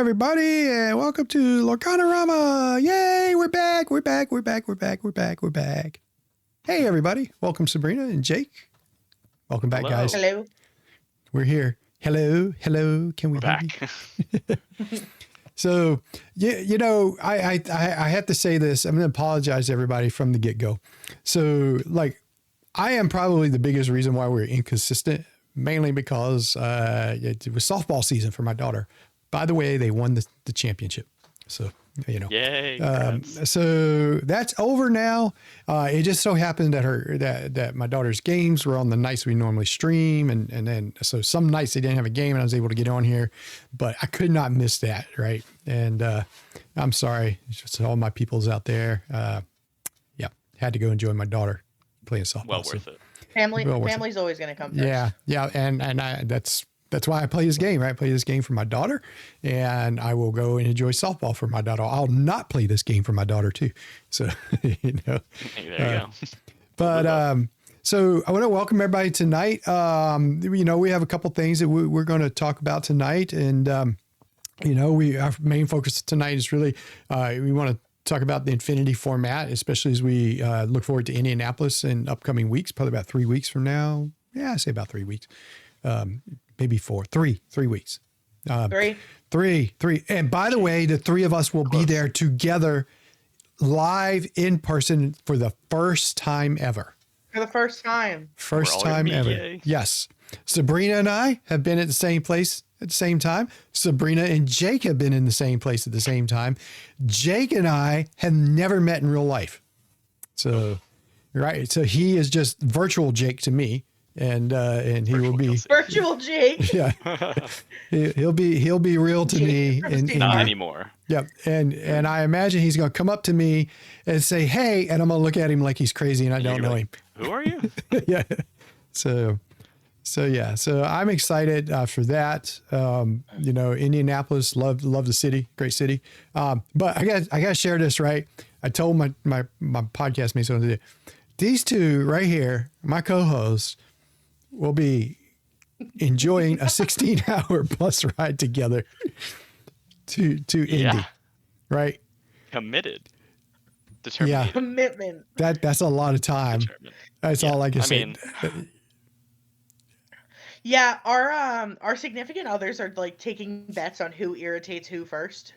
everybody, and welcome to Lorcanarama. Yay, we're back. Hey, everybody. Welcome, Sabrina and Jake. Welcome back, guys. Hello. We're here. Hello. Can we hear you? So, I have to say this. I'm going to apologize to everybody from the get-go. So, I am probably the biggest reason why we're inconsistent, mainly because it was softball season for my daughter. By the way, they won the championship. So, Yay. So that's over now. It just so happened that my daughter's games were on the nights we normally stream. And then, so some nights they didn't have a game and I was able to get on here, but I could not miss that. Right. And, I'm sorry. It's just all my peoples out there. Had to go enjoy my daughter playing softball. Well worth it. Family's always going to come first. Yeah. And that's why I play this game, right? I play this game for my daughter, and I will go and enjoy softball for my daughter. I'll not play this game for my daughter too. So, There you go. But, so I want to welcome everybody tonight. We have a couple things that we're going to talk about tonight. And, our main focus tonight is really, we want to talk about the Infinity format, especially as we look forward to Indianapolis in upcoming weeks, probably about 3 weeks from now. Yeah, I say about 3 weeks. Maybe 3 weeks. Three. And by the way, the three of us will be there together live in person for the first time ever. For the first time. First time ever. Yay. Yes. Sabrina and I have been at the same place at the same time. Sabrina and Jake have been in the same place at the same time. Jake and I have never met in real life. So, right. So he is just virtual Jake to me. And he will be virtual Jake. Yeah, he'll be real to me. Not anymore. Yep. And I imagine he's going to come up to me and say, "Hey," and I'm going to look at him like he's crazy and I don't know him. Who are you? Yeah. So I'm excited for that. Indianapolis, love the city, great city. But I got to share this, right? I told my podcast mates today, these two right here, my co-hosts, will be enjoying a 16-hour bus ride together to Indy, right? Committed. Determined. Yeah. Commitment. That's a lot of time. That's all I can say. Yeah, our significant others are like taking bets on who irritates who first.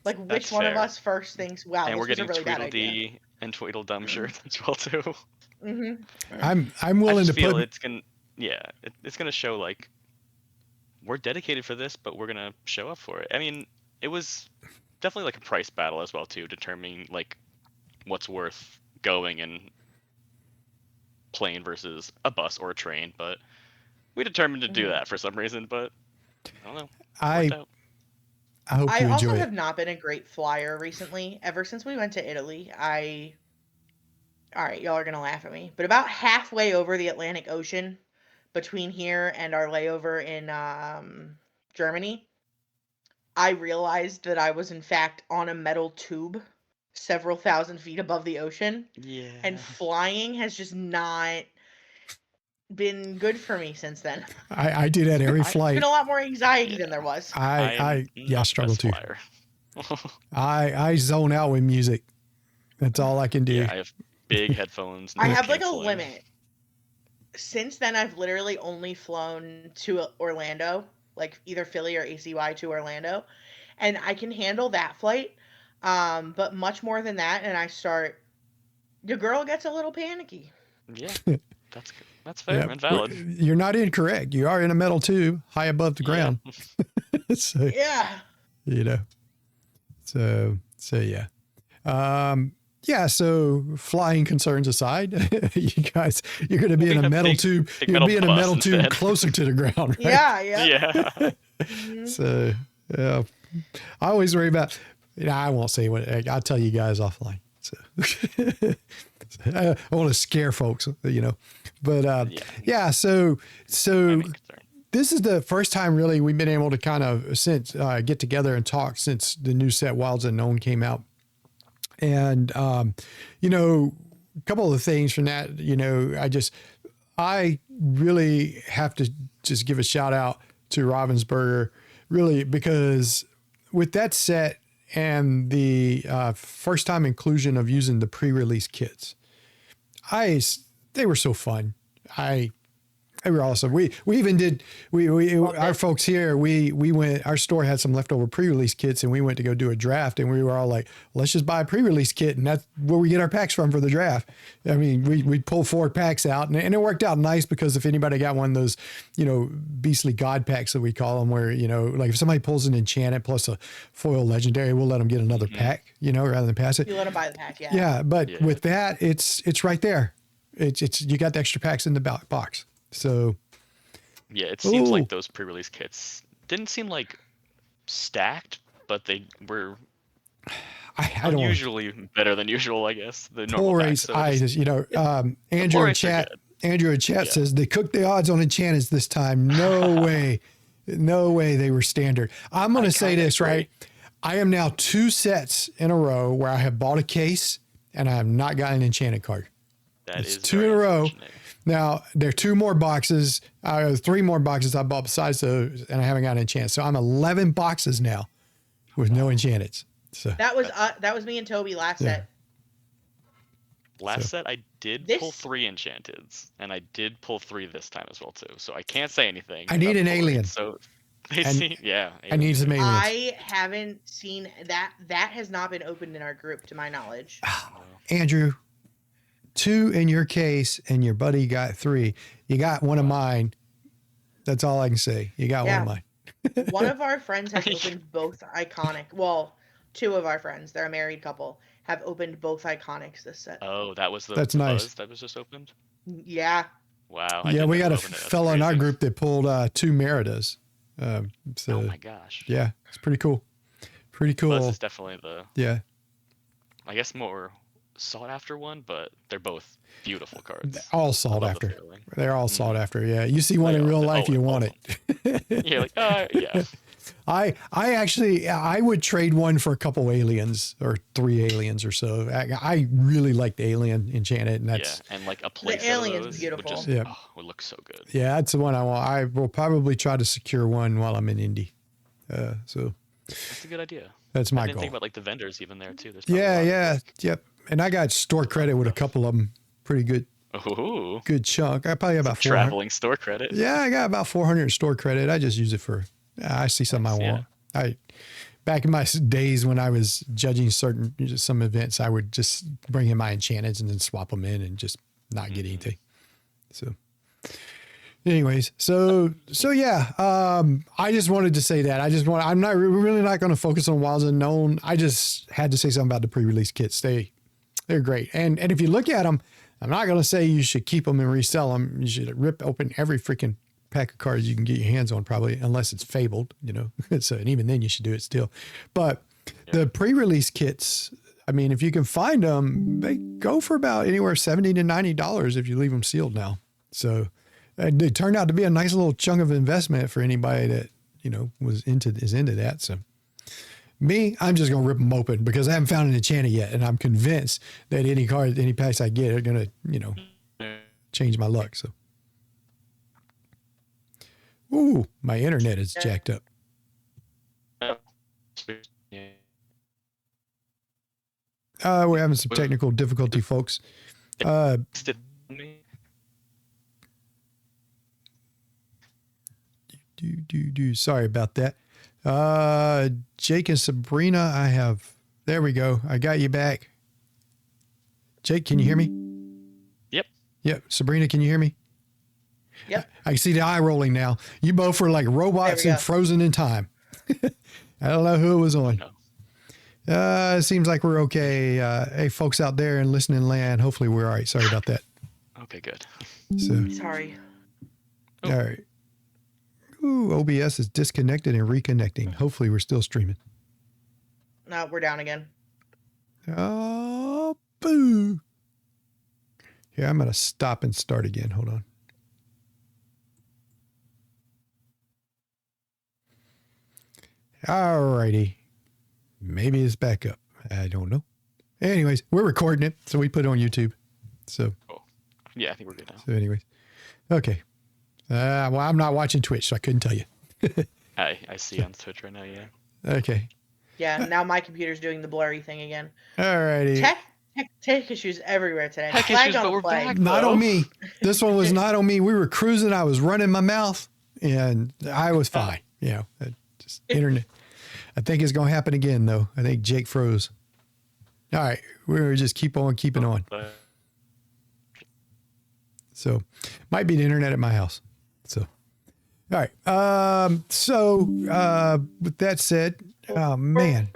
Like which one of us first thinks, "Wow, and this we're getting was a really bad idea." Tweedledee and Tweedledum shirts as well too. Mm-hmm. I'm willing to feel put. It's gonna show like we're dedicated for this, but we're gonna show up for it. I mean, it was definitely like a price battle as well too, determining like what's worth going and playing versus a bus or a train. But we determined to do that for some reason. But I don't know. I hope I you also enjoy have it. not been a great flyer recently. Ever since we went to Italy, all right, y'all are going to laugh at me, but about halfway over the Atlantic Ocean between here and our layover in Germany, I realized that I was in fact on a metal tube several thousand feet above the ocean. Yeah. And flying has just not been good for me since then. I do that every It's flight. been a lot more anxiety than there was. I struggle too. Flyer. I zone out with music. That's all I can do. Yeah, I have big headphones. I have like a canceling. limit. Since then, I've literally only flown to Orlando, like either Philly or ACY to Orlando, and I can handle that flight. But much more than that, and your girl gets a little panicky. Yeah, that's fair and valid. You're not incorrect. You are in a metal tube high above the ground. So, Yeah. So flying concerns aside, you guys, you're going to be in a metal tube. You're going to be in a metal tube instead. closer to the ground, right? Yeah. So, yeah, I always worry about, I won't say what, I'll tell you guys offline. So I want to scare folks, but, so this is the first time really we've been able to kind of get together and talk since the new set Wilds Unknown came out. And, a couple of things from that, I really have to just give a shout out to Ravensburger, really, because with that set and the first time inclusion of using the pre-release kits, they were so fun. They were awesome. We even did, our folks here, we went, our store had some leftover pre-release kits and we went to go do a draft and we were all like, let's just buy a pre-release kit. And that's where we get our packs from for the draft. I mean, we pulled 4 packs out and it worked out nice because if anybody got one of those, beastly God packs that we call them where, like if somebody pulls an enchanted plus a foil legendary, we'll let them get another pack, rather than pass it. You let them buy the pack. Yeah. Yeah. But with that, it's right there. It's, you got the extra packs in the box. So yeah, it seems like those pre-release kits didn't seem like stacked, but they were unusually better than usual, I guess. The normal packs. So Andrew in chat says they cooked the odds on enchantments this time. No way they were standard. I'm going to say this, right? I am now 2 sets in a row where I have bought a case and I have not gotten an enchanted card. It's 2 in a row. Now, there are 2 more boxes, 3 more boxes I bought besides those, and I haven't got an enchant. So I'm 11 boxes now with no enchanteds. So that was me and Toby last set. Set, I did pull 3 enchanteds, and I did pull 3 this time as well too. So I can't say anything. I need an alien. So I need some aliens. I haven't seen that. That has not been opened in our group, to my knowledge. Andrew. 2 in your case and your buddy got 3. You got one of mine. That's all I can say. You got one of mine. One of our friends has opened both iconic. Well, 2 of our friends, they're a married couple, have opened both iconics this set. Oh, that's nice. That was just opened? Yeah. Wow. Yeah, we got a fellow in our group that pulled 2 Meridas. Oh my gosh. Yeah, it's pretty cool. Pretty cool. This is definitely I guess more sought after one, but they're both beautiful cards. All sought after. They're all sought after. Yeah. You see one in real life, you want it. You're like, yeah. I would trade one for a couple aliens or 3 aliens or so. I really like the alien enchanted, and that's and like a place. The alien's beautiful. Would look so good. Yeah, that's the one I want. I will probably try to secure one while I'm in Indy. So that's a good idea. That's my I didn't goal. think about like the vendors even there too. Yep. And I got store credit with a couple of them. Pretty good. Ooh. Good chunk. I probably got about 400. Traveling store credit. Yeah, I got about 400 store credit. I just use it for, I see something I want. Back in my days when I was judging some events, I would just bring in my enchanteds and then swap them in and just not get anything. So anyways, so yeah, I just wanted to say that. I'm really not going to focus on Wilds Unknown. I just had to say something about the pre-release kits. They're great. And if you look at them, I'm not going to say you should keep them and resell them. You should rip open every freaking pack of cards you can get your hands on, probably, unless it's fabled, So, and even then you should do it still. But the pre-release kits, I mean, if you can find them, they go for about anywhere $70 to $90 if you leave them sealed now. So it turned out to be a nice little chunk of investment for anybody that, is into that. So I'm just going to rip them open because I haven't found an enchanted yet. And I'm convinced that any packs I get are going to, change my luck. So, ooh, my internet is jacked up. We're having some technical difficulty, folks. Sorry about that. Jake and Sabrina, there we go. I got you back. Jake, can you hear me? Yep. Sabrina, can you hear me? Yep. I see the eye rolling now. You both were like robots and frozen in time. I don't know who it was on. It seems like we're okay. Hey, folks out there in listening land, hopefully we're all right. Sorry about that. Okay, good. Sorry. All right. Ooh, OBS is disconnected and reconnecting. Hopefully we're still streaming. No, we're down again. Oh, boo. Here, I'm going to stop and start again. Hold on. All righty. Maybe it's back up. I don't know. Anyways, we're recording it, so we put it on YouTube. So. Yeah, I think we're good now. So anyways. Okay. Well, I'm not watching Twitch, so I couldn't tell you. I see on Twitch right now, yeah. Okay. Yeah, now my computer's doing the blurry thing again. All righty. Tech issues everywhere today. Tech Flag issues, on but the we're flag. back. Not though. on me. This one was not on me. We were cruising. I was running my mouth, and I was fine. You know, just internet. I think it's going to happen again, though. I think Jake froze. All right, we're just keep on keeping on. So, might be the internet at my house. So, all right. With that said, oh man.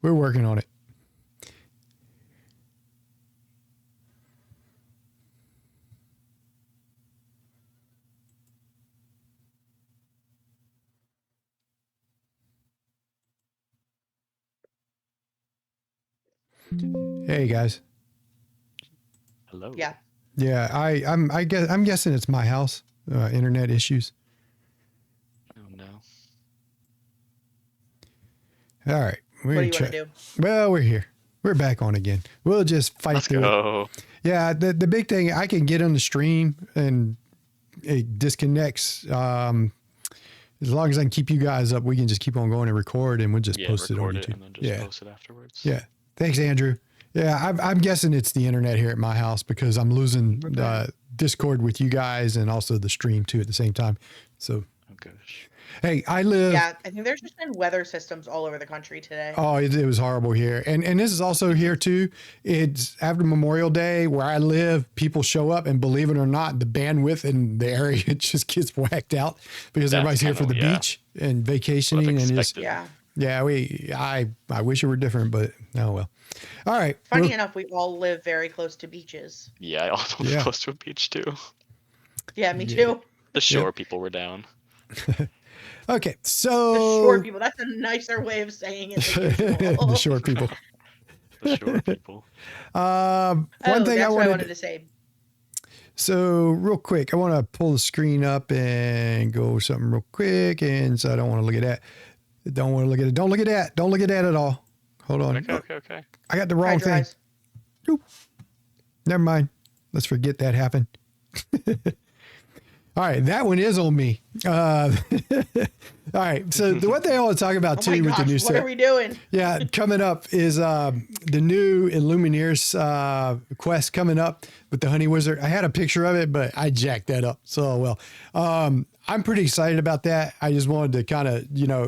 We're working on it. Hey guys. Hello. Yeah. Yeah, I'm guessing it's my house. Internet issues. Oh no. All right. What do you want to do? Well, we're here. We're back on again. We'll just fight Let's through it. go. Yeah, the big thing, I can get on the stream and it disconnects. As long as I can keep you guys up, we can just keep on going and record, and we'll just post it on YouTube. And then just post it afterwards. Yeah. Thanks, Andrew. Yeah, I'm guessing it's the internet here at my house because I'm losing Discord with you guys and also the stream too at the same time. So, oh gosh. Hey, I live. Yeah, I think there's just been weather systems all over the country today. Oh, it was horrible here. And this is also here too. It's after Memorial Day where I live, people show up and believe it or not, the bandwidth in the area just gets whacked out because everybody's here for the beach and vacationing and just, I wish it were different, but oh well. All right. Funny enough, we all live very close to beaches. Yeah, I also live close to a beach too. Yeah, me too. The shore people were down. Okay, so the shore people. That's a nicer way of saying it. The shore people. The shore people. One thing I wanted to say. So real quick, I want to pull the screen up and go over something real quick, and so I don't want to look at that. Don't want to look at it. Don't look at that. Don't look at that at all. Hold on. Okay. I got the wrong thing. Oop. Never mind. Let's forget that happened. All right, that one is on me. All right, so the one thing I want to talk about too with the new set. What are we doing? Yeah, coming up is the new Illumineers quest coming up with the Honey Wizard. I had a picture of it, but I jacked that up. So, well, I'm pretty excited about that. I just wanted to kind of,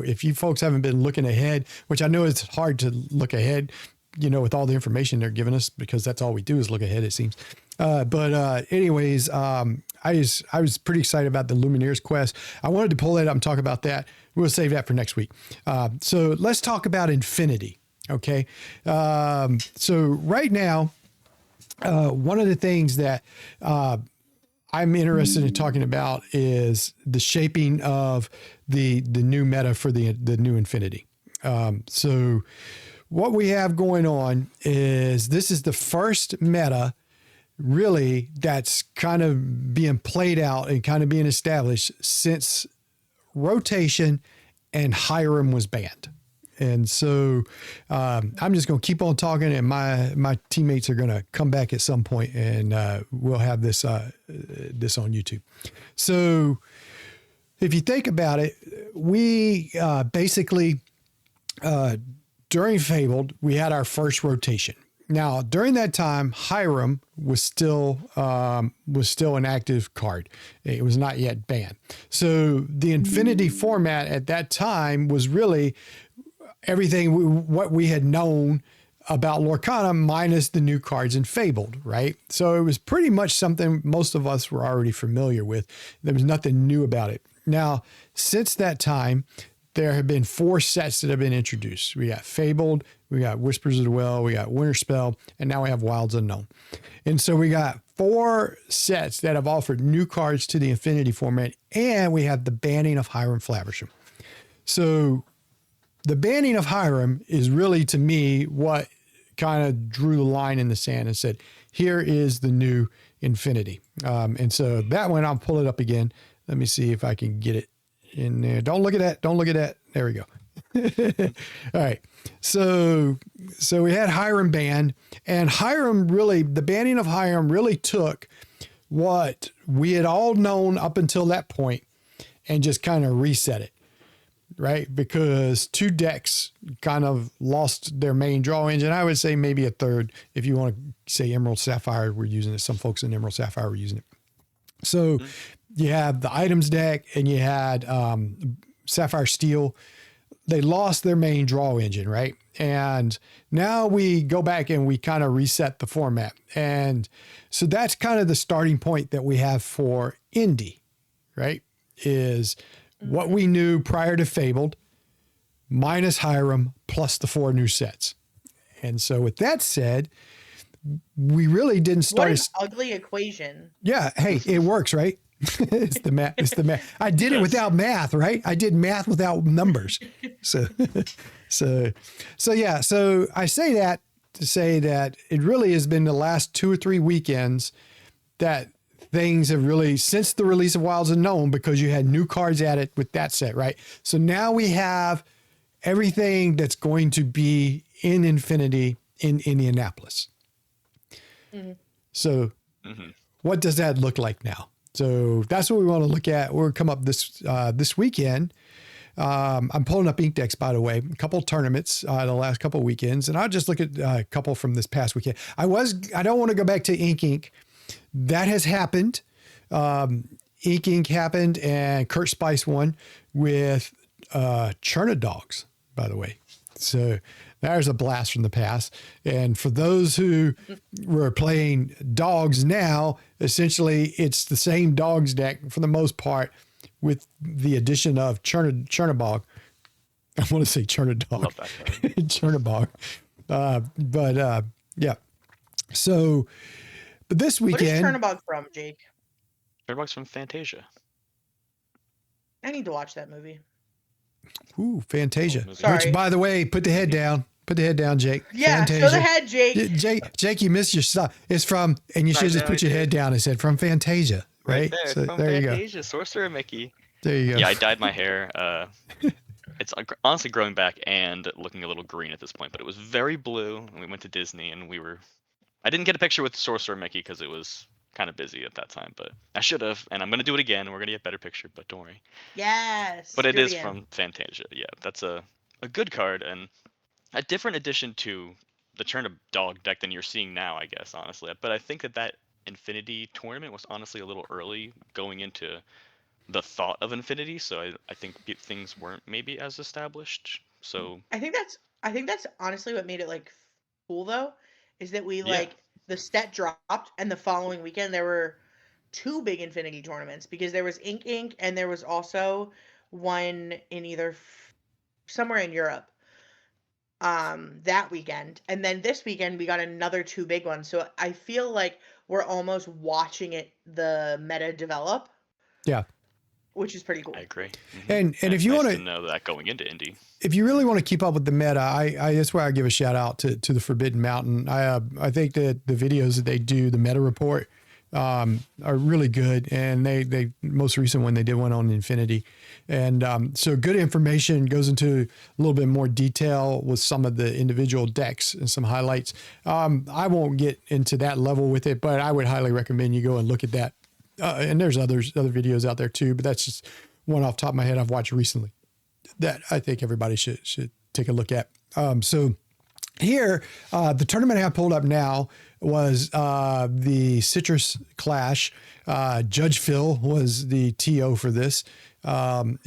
if you folks haven't been looking ahead, which I know it's hard to look ahead, with all the information they're giving us, because that's all we do is look ahead, it seems. Anyways, I was pretty excited about the Lumineers quest. I wanted to pull that up and talk about that. We'll save that for next week. So let's talk about Infinity. Okay. So right now, one of the things that, I'm interested in talking about is the shaping of the new meta for the new Infinity. So what we have going on is this is the first meta really that's kind of being played out and kind of being established since rotation and Hiram was banned. And so I'm just going to keep on talking, and my teammates are going to come back at some point, and we'll have this this on YouTube. So if you think about it, we basically during Fabled, we had our first rotation. Now, during that time, Hiram was still an active card. It was not yet banned. So the Infinity format at that time was really everything what we had known about Lorcana minus the new cards in Fabled, right? So it was pretty much something most of us were already familiar with. There was nothing new about it. Now, since that time, there have been 4 sets that have been introduced. We got Fabled, we got Whispers of the Well, we got Winter Spell, and now we have Wilds Unknown. And so we got 4 sets that have offered new cards to the Infinity format, and we have the banning of Hiram Flaversham. So the banning of Hiram is really, to me, what kind of drew the line in the sand and said, here is the new Infinity. And so that one, I'll pull it up again. Let me see if I can get it in there. Don't look at that. Don't look at that. There we go. All right. So we had Hiram banned, and Hiram really, the banning of Hiram really took what we had all known up until that point and just kind of reset it, right? Because 2 decks kind of lost their main draw engine. I would say maybe a third, if you want to say Emerald Sapphire were using it. Some folks in Emerald Sapphire were using it. So you have the items deck, and you had Sapphire Steel. They lost their main draw engine, right? And now we go back and we kind of reset the format. And so that's kind of the starting point that we have for Indy, right? Is what we knew prior to Fabled minus Hiram plus the 4 new sets. And so with that said, we really didn't start. What an ugly equation. Yeah. Hey, it works, right? It's the math. It's the math. I did it without math, right? I did math without numbers. So yeah. So I say that to say that it really has been the last 2 or 3 weekends that things have really, since the release of Wilds Unknown, because you had new cards added with that set, right? So now we have everything that's going to be in Infinity in Indianapolis. Mm-hmm. So what does that look like now? So that's what we want to look at. We'll come up this weekend. I'm pulling up ink decks, by the way, a couple of tournaments the last couple of weekends, and I'll just look at a couple from this past weekend. I don't want to go back to Ink. That has happened. Ink happened, and Kurt Spice won with Dawgs, by the way. So there's a blast from the past. And for those who were playing Dawgs now, essentially it's the same Dawgs deck for the most part, with the addition of Chernabog. I want to say Chernadog. Love that card. Chernabog. Yeah. So, but this weekend. What is Chernabog from, Jake? Chernabog's from Fantasia. I need to watch that movie. Ooh, Fantasia. Sorry. Which, by the way, put the head down. Put the head down, Jake. Yeah, Fantasia. show the head, Jake. Jake, you missed your stuff. It's from, and you should just put your head down. It said from Fantasia, right? There, so from there Fantasia, you go. Sorcerer Mickey. There you go. Yeah, I dyed my hair. It's honestly growing back and looking a little green at this point, but it was very blue. And we went to Disney, and I didn't get a picture with Sorcerer Mickey because it was kind of busy at that time, but I should have, and I'm gonna do it again. We're gonna get a better picture, but don't worry. Yes. But it is from Fantasia. Yeah, that's a good card and a different addition to the Chernadog deck than you're seeing now, I guess, honestly. But I think that Infinity tournament was honestly a little early going into the thought of Infinity, so I think things weren't maybe as established. So I think that's honestly what made it like cool though, is that we like the set dropped and the following weekend there were 2 big Infinity tournaments, because there was Ink and there was also one in either somewhere in Europe that weekend, and then this weekend we got another 2 big ones. So I feel like we're almost watching the meta develop. Yeah. Which is pretty cool. I agree. Mm-hmm. And if you want to know that going into Indy, if you really want to keep up with the meta, I that's why I give a shout out to the Forbidden Mountain. I think that the videos that they do, the meta report, are really good. And they most recent one, they did one on Infinity. And so good information, goes into a little bit more detail with some of the individual decks and some highlights. I won't get into that level with it, but I would highly recommend you go and look at that. And there's other videos out there too, but that's just one off the top of my head I've watched recently that I think everybody should take a look at. So here, the tournament I have pulled up now was the Citrus Clash. Judge Phil was the TO for this. So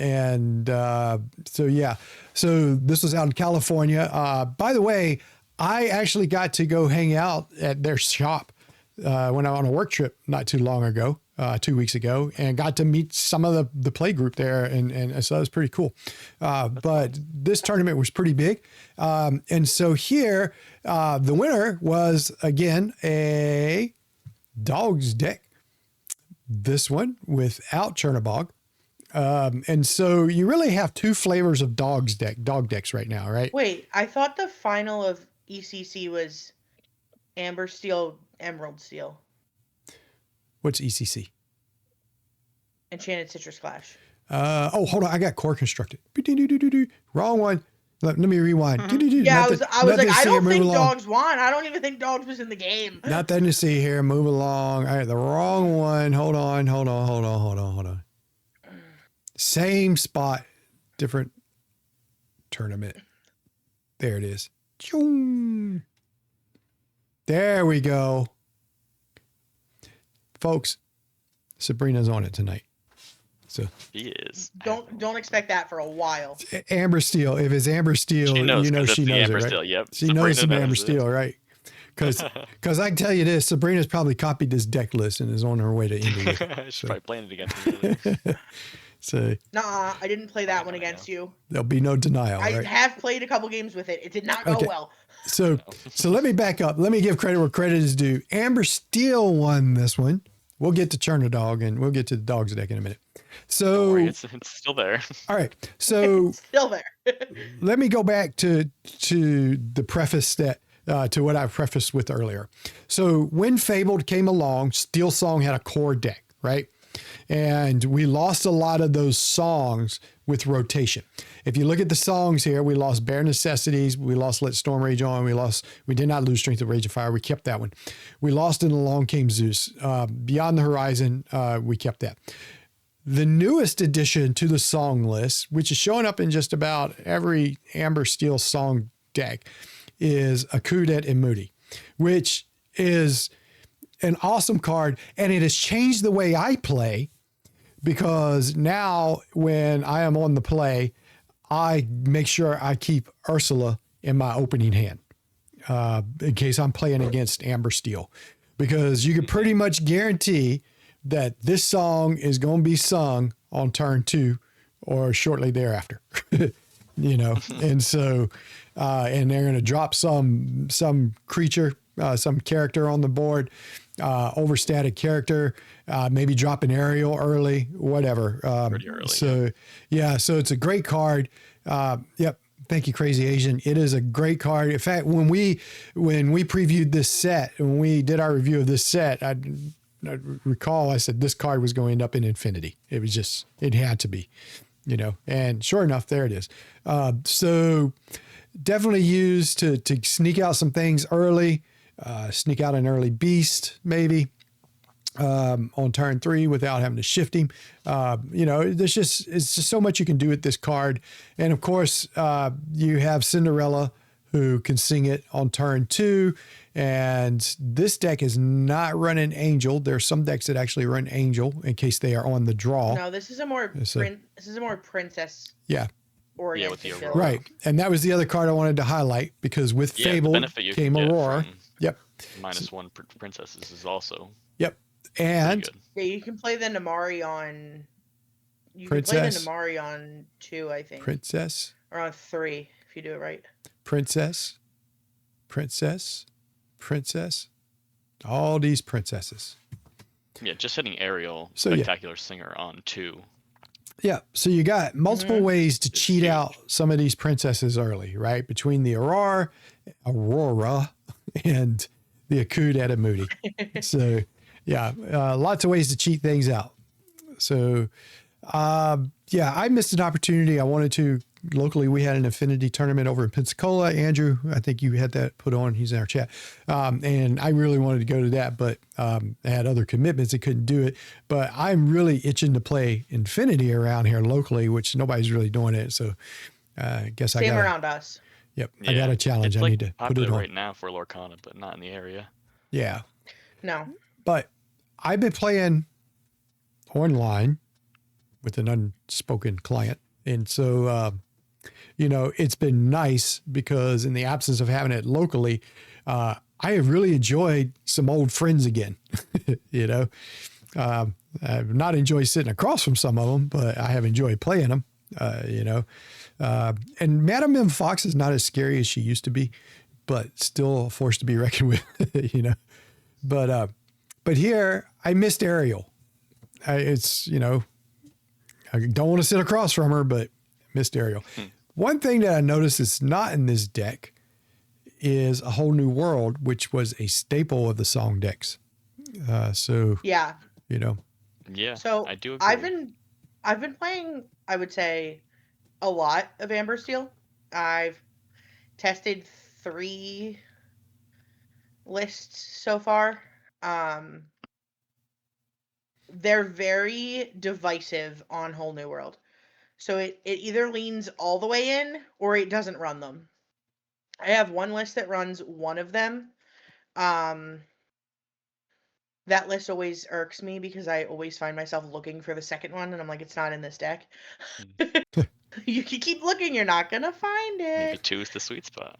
this was out in California. By the way, I actually got to go hang out at their shop when I was on a work trip not too long ago. 2 weeks ago, and got to meet some of the play group there. And so that was pretty cool. But this tournament was pretty big. And so here, the winner was again a Dawgs deck. This one without Chernabog. And so you really have 2 flavors of dog decks right now, right? Wait, I thought the final of ECC was Amber Steel, Emerald Steel, What's ECC? Enchanted Citrus Clash. Hold on. I got core constructed. Wrong one. Let me rewind. Yeah, I was like, I don't think along. Dawgs won. I don't even think Dawgs was in the game. Nothing to see here. Move along. All right, the wrong one. Hold on. Same spot, different tournament. There it is. There we go. Folks, Sabrina's on it tonight. So He is. Don't expect that for a while. Amber Steel. If it's Amber Steel, She knows, you know she knows Amber it, right? Steel, yep. She Sabrina knows some knows Amber it. Steel, right? Because I can tell you this, Sabrina's probably copied this deck list and is on her way to India. She's probably playing it against me. So Nah, I didn't play that one against you. there'll be no denial, I right? have played a couple games with it. It did not go Okay. well. So let me back up. Let me give credit where credit is due. Amber Steel won this one. We'll get to Churn a Dog and we'll get to the Dawgs deck in a minute. So, Don't worry, it's still there. all right. So It's still there. let me go back to the preface that to what I prefaced with earlier. So when Fabled came along, Steel Song had a core deck, right? And we lost a lot of those songs with rotation. If you look at the songs here, we lost Bare Necessities, we lost Let Storm Rage On, we did not lose Strength of Rage of Fire, we kept that one. We lost in Along Came Zeus. Beyond the Horizon, we kept that. The newest addition to the song list, which is showing up in just about every Amber Steel song deck, is Akudet and Moody, which is an awesome card, and it has changed the way I play because now when I am on the play, I make sure I keep Ursula in my opening hand in case I'm playing against Amber Steel, because you can pretty much guarantee that this song is going to be sung on turn 2 or shortly thereafter, and so, and they're going to drop some creature, some character on the board, overstated character, maybe drop an aerial early, whatever. Pretty early. So so it's a great card. Yep. Thank you, Crazy Asian. It is a great card. In fact, when we previewed this set, when we did our review of this set, I recall I said this card was going to end up in Infinity. It was just, it had to be, and sure enough, there it is. So definitely used to sneak out some things early, sneak out an early beast, maybe, on turn 3 without having to shift him. It's just so much you can do with this card. And of course, you have Cinderella who can sing it on turn 2. And this deck is not running Angel. There are some decks that actually run Angel in case they are on the draw. No, this is a more princess. Yeah. Oriented with the build. Aurora. Right. And that was the other card I wanted to highlight because with Yeah, the Fable benefit you came can get Aurora. from Yep. -1 princesses is also Yep. pretty And good. Yeah, you can play the Namari on. You Princess. can play the Namari on 2, I think, Princess, or on 3 if you do it right. Princess, all these princesses. Yeah, just hitting Ariel, So, yeah. Spectacular Singer on 2. Yeah. So you got multiple ways to It's cheat huge. out some of these princesses early, right? Between the Aurora, and the Akud at Moody. So yeah, lots of ways to cheat things out. So I missed an opportunity. I wanted to locally. We had an Affinity tournament over in Pensacola. Andrew, I think you had that put on. He's in our chat. And I really wanted to go to that, but I had other commitments. I couldn't do it. But I'm really itching to play Infinity around here locally, which nobody's really doing it. So I guess Same I got around us. Yep, I got a challenge. It's I need to put popular it on. right now for Lorcana, but not in the area. Yeah, No. but I've been playing online with an unspoken client, and so it's been nice because in the absence of having it locally, I have really enjoyed some old friends again. I've not enjoyed sitting across from some of them, but I have enjoyed playing them. And Madame M. Fox is not as scary as she used to be, but still a force to be reckoned with. But here I missed Ariel. I don't want to sit across from her, but missed Ariel. One thing that I noticed is not in this deck is A Whole New World, which was a staple of the song decks. So, Yeah. you know, Yeah, So I do agree. I've been playing, I would say, a lot of Amber Steel. I've tested 3 lists so far. They're very divisive on Whole New World. So it either leans all the way in or it doesn't run them. I have one list that runs one of them. That list always irks me because I always find myself looking for the second one and I'm like, it's not in this deck. You can keep looking, you're not gonna find Maybe it. 2 is the sweet spot.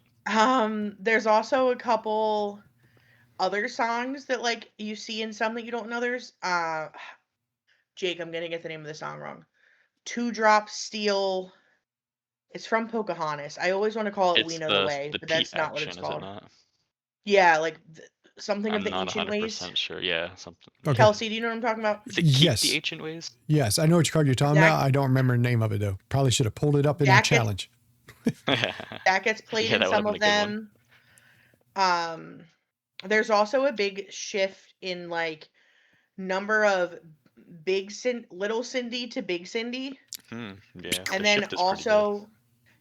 There's also a couple other songs that like you see in some that you don't know. There's Jake, I'm gonna get the name of the song wrong. 2-Drop Steel. It's from Pocahontas. I always want to call it We It's Know the Way, the but Pete that's not what it's action, is it called. not? Yeah, like something of I'm the not ancient ways. 100% sure. Yeah, something. okay. Kelsey, do you know what I'm talking about? Is it Keep Yes. the Ancient Ways? Yes, I know which card you're talking That- about. I don't remember the name of it, though. Probably should have pulled it up in the That gets- challenge. That gets played Yeah, in that some would've of been a good them. There's also a big shift in like number of little Cindy to big Cindy. Yeah. And the then shift is pretty also,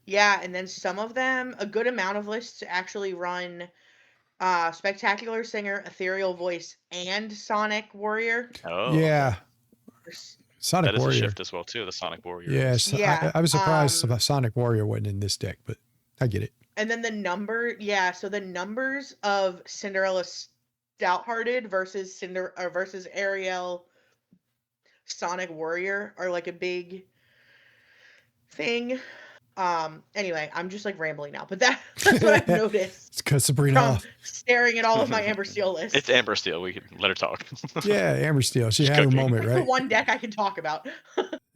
yeah, and then some of them, a good amount of lists actually run Spectacular Singer, Ethereal Voice, and Sonic Warrior. good. Oh, Yeah. okay. Sonic That is Warrior. a shift as well too. The Sonic Warrior. Yes. Yeah, I was surprised Sonic Warrior wasn't in this deck, but I get it. And then the numbers of Cinderella Stouthearted versus versus Ariel Sonic Warrior are like a big thing. Anyway, I'm just like rambling now, but that's what I've noticed. It's because Sabrina. From staring at all of my Amber Steel lists. It's Amber Steel. We can let her talk. Yeah, Amber Steel. She had her Cooking. moment, That's the right? one deck I can talk about.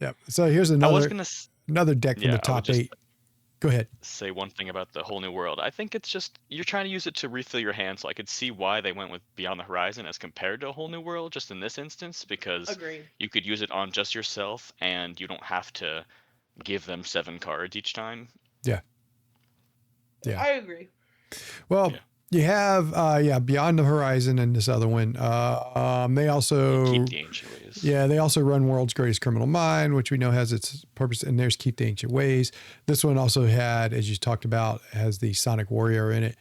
Yeah. So here's I was another gonna another deck from yeah, the I would top just 8. Go ahead. say one thing about the Whole New World. I think it's just you're trying to use it to refill your hand, so I could see why they went with Beyond the Horizon as compared to a Whole New World just in this instance, because Agreed. you could use it on just yourself and you don't have to give them 7 cards each time. Yeah. Yeah. I agree. Well, Yeah. you have Beyond the Horizon and this other one. They also Keep the Ancient Ways. Yeah, they also run World's Greatest Criminal Mind, which we know has its purpose. And there's Keep the Ancient Ways. This one also had, as you talked about, has the Sonic Warrior in it.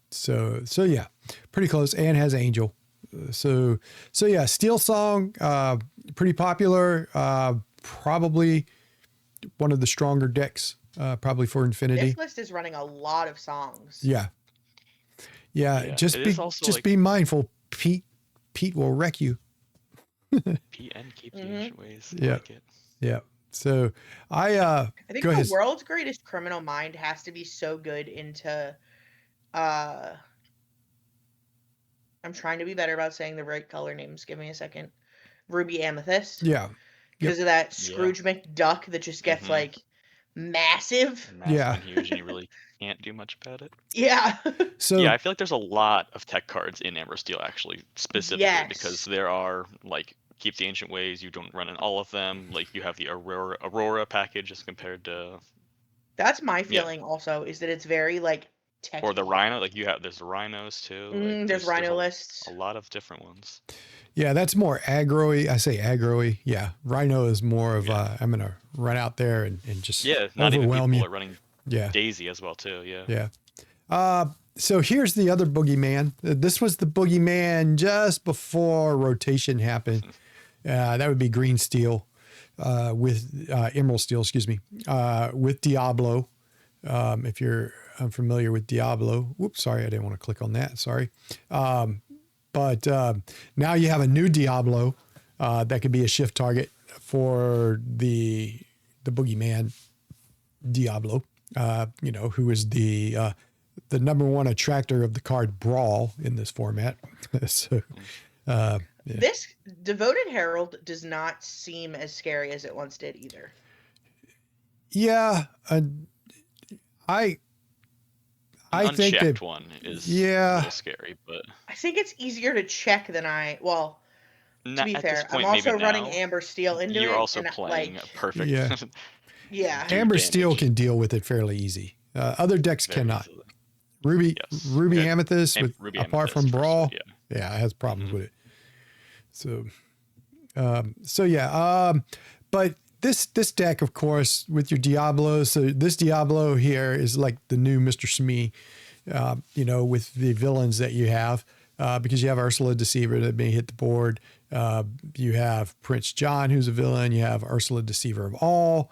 So yeah, pretty close, and has Angel. So yeah, Steel Song, pretty popular. Probably one of the stronger decks, probably for Infinity. This list is running a lot of songs. Yeah. Yeah, Just it be is also, just like- be mindful. Pete will wreck you. Keep the Ancient Ways. I Yeah. like it. Yeah. So I think go the ahead. World's Greatest Criminal Mind has to be so good into I'm trying to be better about saying the right color names. Give me a second. Ruby Amethyst. Yeah. Because of that Yeah. Scrooge McDuck that just gets Mhm. like massive. Massive Yeah. and huge, and you really can't do much about it. Yeah. So Yeah, I feel like there's a lot of tech cards in Amber Steel actually, specifically because there are like Keep the Ancient Ways. You don't run in all of them. Like you have the Aurora package as compared to, That's my feeling also, is that it's very like techy. or the Rhino. Like there's the Rhinos too. Like, There's Rhino a, lists. a lot of different ones. yeah, that's more aggro-y. I say aggro-y. Yeah. Rhino is more of I'm gonna run out there and just Yeah, not even overwhelm people you. are running Yeah. Daisy as well too. Yeah. Yeah. So here's the other boogeyman. This was the boogeyman just before rotation happened. That would be green steel with emerald steel, excuse me, with Diablo. If you're unfamiliar with Diablo, whoops, sorry, I didn't want to click on that. Sorry. But now you have a new Diablo that could be a shift target for the boogeyman Diablo. Who is the number one attractor of the card Brawl in this format. So, yeah. This Devoted Herald does not seem as scary as it once did either. Yeah, I think Unchecked that one is yeah. a little scary, but I think it's easier to check than to be at fair, this point, I'm also maybe running now, Amber Steel into it. you're also and playing like, perfect. Yeah. yeah. do Amber Steel damage can deal with it fairly easy. Other decks very cannot. easily. Yes. Ruby Amethyst with Ruby apart Amethyst from Brawl. yeah. Yeah, it has problems Mhm. with it. So yeah. But this deck, of course, with your Diablo. So this Diablo here is like the new Mr. Smee. You know, with the villains that you have, because you have Ursula Deceiver that may hit the board. You have Prince John, who's a villain. You have Ursula Deceiver of All.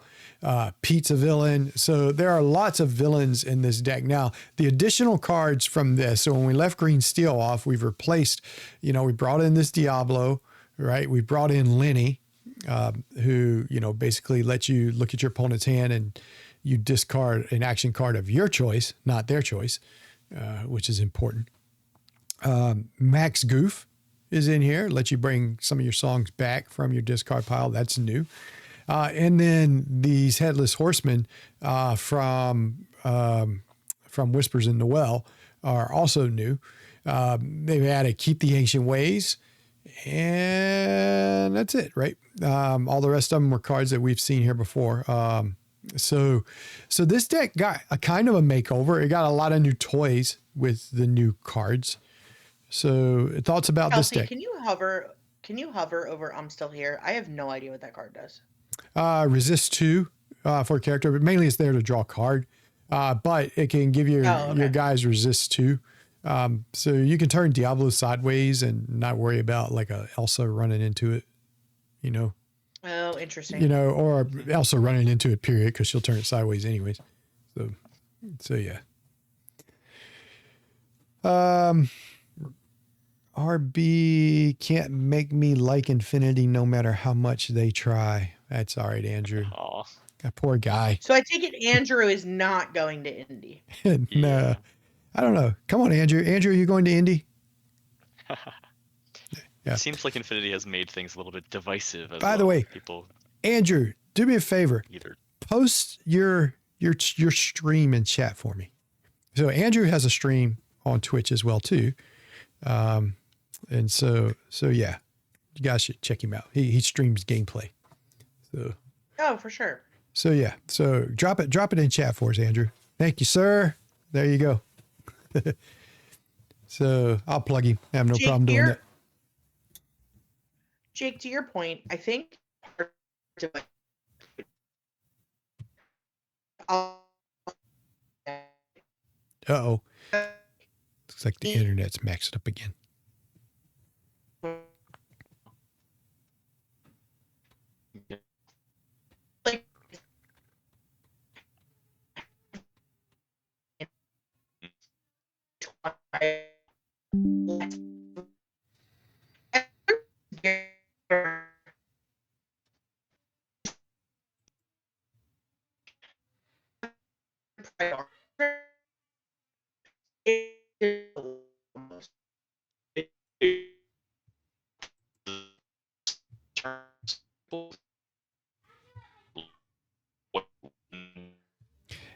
Pete's a villain. So there are lots of villains in this deck. Now, the additional cards from this, so when we left Green Steel off, we've replaced, you know, we brought in this Diablo, right? We brought in Lenny, who, you know, basically lets you look at your opponent's hand and you discard an action card of your choice, not their choice, which is important. Max Goof is in here, lets you bring some of your songs back from your discard pile. That's new. And then these Headless Horsemen from Whispers in the Well are also new. They've added Keep the Ancient Ways, and that's it, right? All the rest of them were cards that we've seen here before. So this deck got a kind of a makeover. It got a lot of new toys with the new cards. So thoughts about this Kelsey, deck? can you hover? Can you hover over I'm Still Here? I have no idea what that card does. Resist 2 for a character, but mainly it's there to draw a card. But it can give your guys resist 2. So you can turn Diablo sideways and not worry about like a Elsa running into it, you know. Oh, interesting. You know, or Elsa running into it, period, because she'll turn it sideways anyways. So yeah. RB can't make me like Infinity no matter how much they try. That's all right, Andrew. Aw. That poor guy. So I take it Andrew is not going to Indy. No, Yeah. I don't know. Come on, Andrew. Andrew, are you going to Indy? Yeah. It seems like Infinity has made things a little bit divisive. By the way, people Andrew, do me a favor. either Post your stream in chat for me. So Andrew has a stream on Twitch as well too, and so yeah, you guys should check him out. He streams gameplay. So for sure. So yeah, so drop it in chat for us, Andrew. Thank you, sir. There you go. So I'll plug him. I have no problem doing that. Jake, to your point, I think part of it. Uh-oh. Looks like the internet's maxed up again.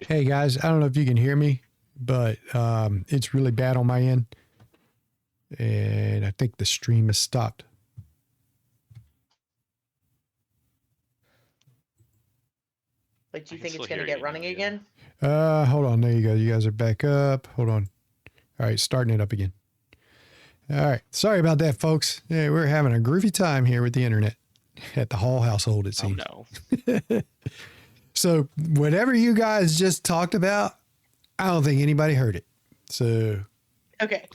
Hey guys, I don't know if you can hear me, but it's really bad on my end. And I think the stream has stopped. Like, do you think it's going to get running again? Hold on. There you go. You guys are back up. Hold on. All right, starting it up again. All right. Sorry about that, folks. Yeah, we're having a groovy time here with the internet at the Hall household, it seems. Oh, no. So whatever you guys just talked about, I don't think anybody heard it. So okay.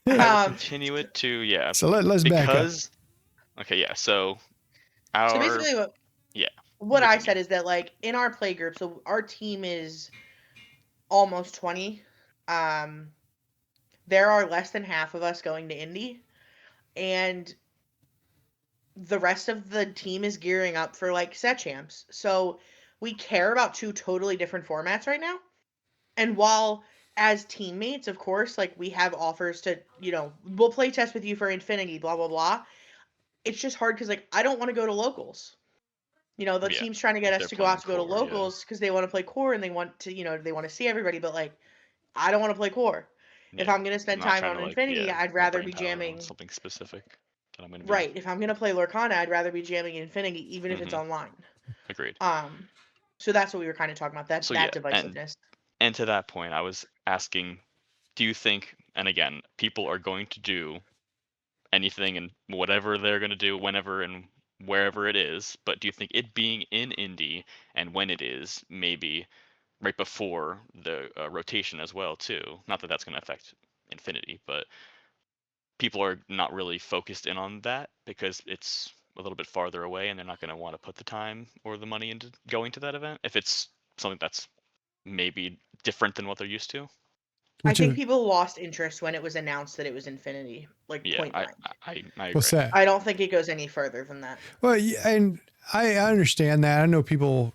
Continue it to So let's back up. Okay, yeah. So basically what I said is that, like, in our play group, so our team is almost 20. There are less than half of us going to Indy, and the rest of the team is gearing up for, like, set champs. So we care about 2 totally different formats right now. And while as teammates, of course, like, we have offers to, you know, we'll play test with you for Infinity, blah, blah, blah. It's just hard because, like, I don't want to go to locals. You know, the team's trying to get us to go to locals because they want to play core and they want to, you know, they want to see everybody. But, like, I don't want to play core. Yeah. If I'm going to spend time on Infinity, I'd rather be jamming something specific that I'm going to Right. If I'm going to play Lorcana, I'd rather be jamming Infinity, even if it's online. Agreed. So that's what we were kind of talking about, that divisiveness. And to that point, I was asking do you think, and again, people are going to do anything and whatever they're going to do whenever and wherever it is, but do you think it being in Indy and when it is, maybe right before the rotation as well too, not that that's going to affect Infinity, but people are not really focused in on that because it's a little bit farther away and they're not going to want to put the time or the money into going to that event if it's something that's maybe different than what they're used to? I Which think is, people lost interest when it was announced that it was Infinity, like Yeah, point blank. I agree. what's that? I don't think it goes any further than that. Well, and I understand that. I know people,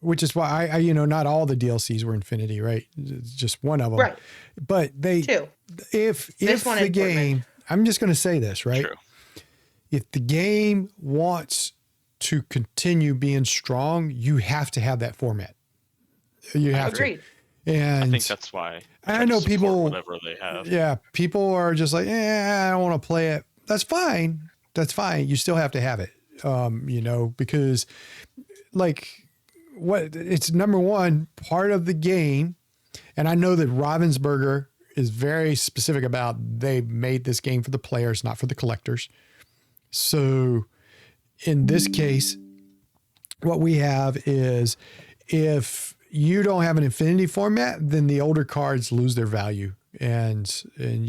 which is why I not all the DLCs were Infinity, right? It's just one of them. Right. But they, Two. if This one the and Portland. game, I'm just going to say this, right? True. If the game wants to continue being strong, you have to have that format. You have Agreed. to. And I think that's why I know people, whatever they have. yeah, people are just like, I don't want to play it. That's fine. That's fine. You still have to have it, because like it's number one part of the game. And I know that Ravensburger is very specific about they made this game for the players, not for the collectors. So in this case, what we have is if you don't have an Infinity format, then the older cards lose their value and then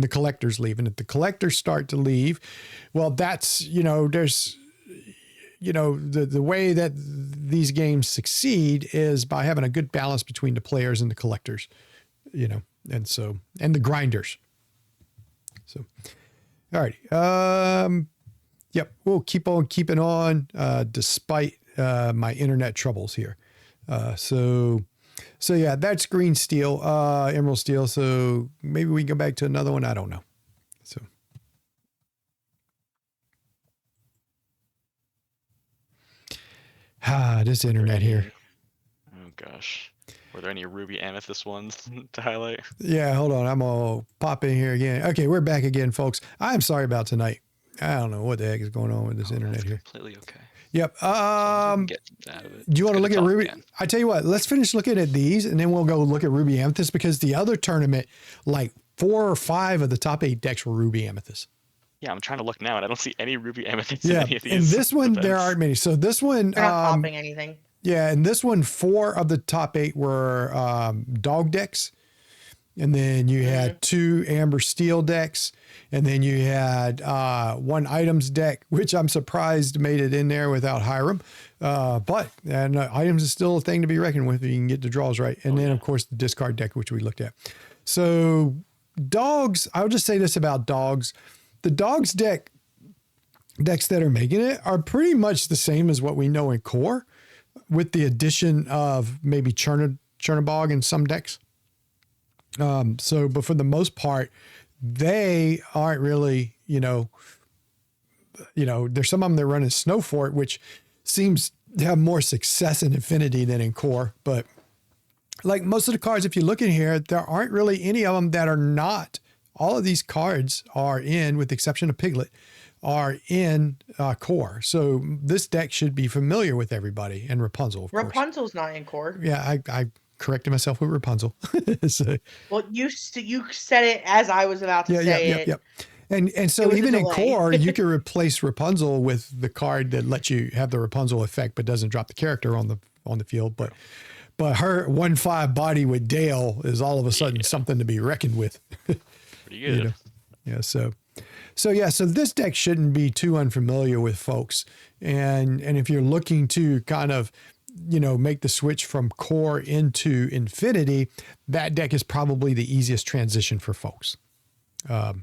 the collectors leave. And if the collectors start to leave, well, that's, there's, the way that these games succeed is by having a good balance between the players and the collectors, and the grinders. So, all right. Yep. We'll keep on keeping on, despite, my internet troubles here. So yeah, that's green steel, emerald steel. So maybe we can go back to another one. I don't know. So. This internet here. Oh gosh. Were there any ruby amethyst ones to highlight? Yeah, hold on. I'm gonna pop in here again. Okay, we're back again, folks. I'm sorry about tonight. I don't know what the heck is going on with this internet here. Completely okay. Yep. Get out of it. Do you want to look at Ruby? Again. I tell you what, let's finish looking at these and then we'll go look at Ruby Amethyst because the other tournament, like 4 or 5 of the top 8 decks were Ruby Amethyst. Yeah, I'm trying to look now and I don't see any ruby amethyst Yeah. in any of these. And this one, there events. aren't many. So this one, They're not popping anything. yeah. And this one, 4 of the top 8 were dog decks. And then you had 2 amber steel decks. And then you had 1 items deck, which I'm surprised made it in there without Hiram. But items is still a thing to be reckoned with if you can get the draws right. And then, of course, the discard deck, which we looked at. So Dawgs, I'll just say this about Dawgs. The Dawgs decks that are making it are pretty much the same as what we know in core, with the addition of maybe Chernabog in some decks. But for the most part, they aren't really, there's some of them that run in Snowfort, which seems to have more success in Infinity than in core. But like most of the cards, if you look in here, there aren't really any of them that are not. All of these cards are in, with the exception of Piglet, are in core. So this deck should be familiar with everybody, and Rapunzel, of course. Rapunzel's not in core. Yeah, I corrected myself with Rapunzel. So, Well, you said it as I was about to say it. Yep. And so even in core, you can replace Rapunzel with the card that lets you have the Rapunzel effect, but doesn't drop the character on the field. But her 1/5 body with Dale is all of a sudden something to be reckoned with. Pretty good. Yeah. So this deck shouldn't be too unfamiliar with folks. And if you're looking to kind of, make the switch from core into Infinity, that deck is probably the easiest transition for folks. That's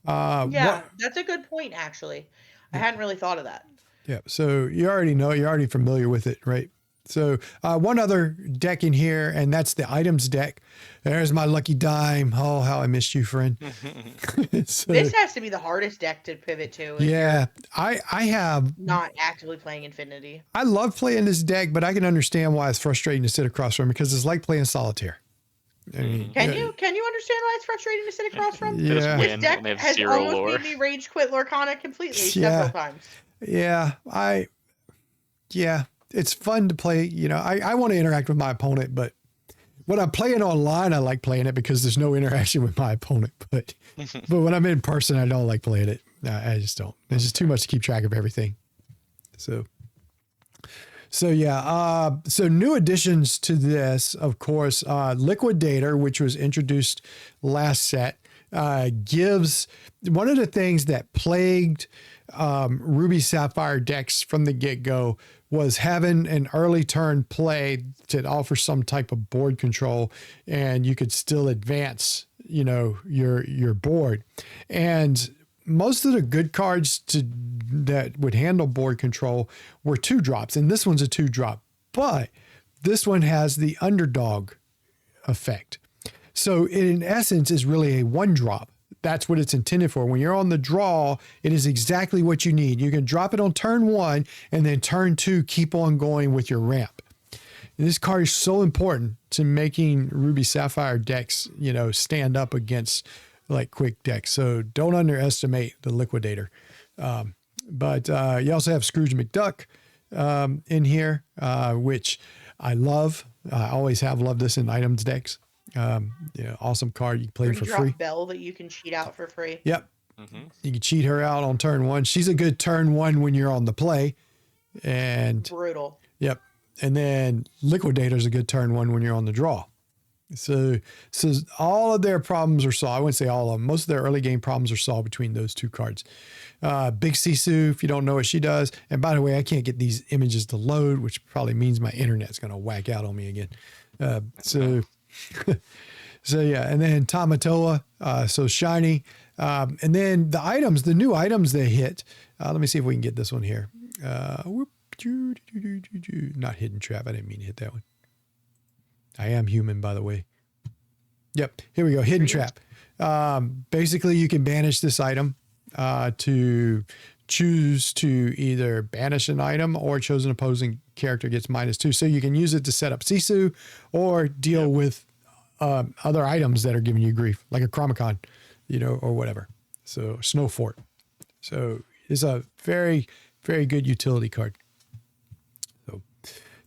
a good point, actually. I hadn't really thought of that. Yeah. So you already know, you're already familiar with it, right? So one other deck in here, and that's the items deck. There's my lucky dime. Oh, how I missed you, friend. So, this has to be the hardest deck to pivot to. Yeah. I have not actively playing Infinity. I love playing this deck, but I can understand why it's frustrating to sit across from, because it's like playing solitaire. I mean, can you understand why it's frustrating to sit across from? Yeah. This deck has almost made me rage quit Lorcana completely several times. Yeah. It's fun to play. I want to interact with my opponent, but when I'm playing online, I like playing it because there's no interaction with my opponent. But when I'm in person, I don't like playing it. I just don't. There's just too much to keep track of everything. So yeah. So new additions to this, of course, Liquidator, which was introduced last set, gives one of the things that plagued Ruby Sapphire decks from the get-go was having an early turn play to offer some type of board control, and you could still advance, your board. And most of the good cards that would handle board control were 2-drops, and this one's a 2-drop, but this one has the underdog effect. So in essence, is really a 1-drop. That's what it's intended for. When you're on the draw, it is exactly what you need. You can drop it on turn 1, and then turn 2, keep on going with your ramp. And this card is so important to making Ruby Sapphire decks, stand up against like quick decks. So don't underestimate the Liquidator. But you also have Scrooge McDuck in here, which I love. I always have loved this in items decks. Awesome card. You can play for free. Bell that you can cheat out for free. Yep. You can cheat her out on turn 1. She's a good turn 1 when you're on the play. And brutal. Yep. And then Liquidator's a good turn 1 when you're on the draw. So all of their problems are solved. I wouldn't say all of them. Most of their early game problems are solved between those 2 cards. Big Sisu, if you don't know what she does. And by the way, I can't get these images to load, which probably means my internet's going to whack out on me again. So yeah. And then Tamatoa, so shiny. And then the new items they hit. Let me see if we can get this one here. Not Hidden Trap. I didn't mean to hit that one. I am human, by the way. Yep. Here we go. Hidden Trap. Basically, you can banish this item to choose to either banish an item or chosen opposing character gets -2. So you can use it to set up Sisu or deal with other items that are giving you grief, like a Chromicon, or whatever. So Snow Fort. So it's a very, very good utility card.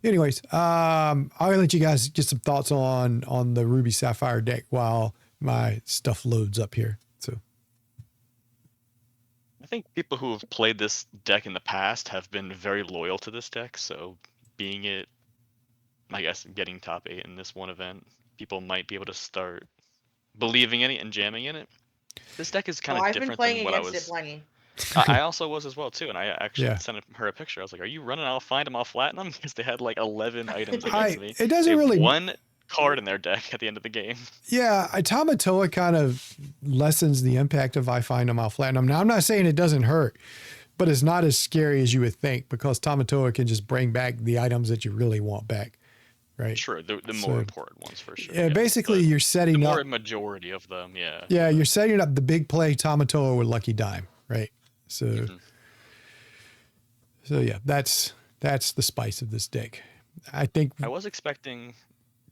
Anyways, I'll let you guys get some thoughts on the Ruby Sapphire deck while my stuff loads up here. So I think people who have played this deck in the past have been very loyal to this deck. So being it, I guess, getting top 8 in this one event, people might be able to start believing in it and jamming in it. This deck is kind of different I've been playing than what I against was. it plenty. I also was as well too, and I actually Yeah. sent her a picture. I was like, "Are you running? I'll find them. I'll flatten them," because they had like 11 items against me. It doesn't They have really. one card in their deck at the end of the game. Yeah, Tamatoa kind of lessens the impact of I find them, I'll flatten them. Now, I'm not saying it doesn't hurt, but it's not as scary as you would think because Tamatoa can just bring back the items that you really want back, right? Sure, the more important ones for sure. Yeah, basically you're setting the up. more majority of them, yeah. Yeah, you're setting up the big play Tamatoa with Lucky Dime, right? So, so yeah, that's the spice of this deck. I think I was expecting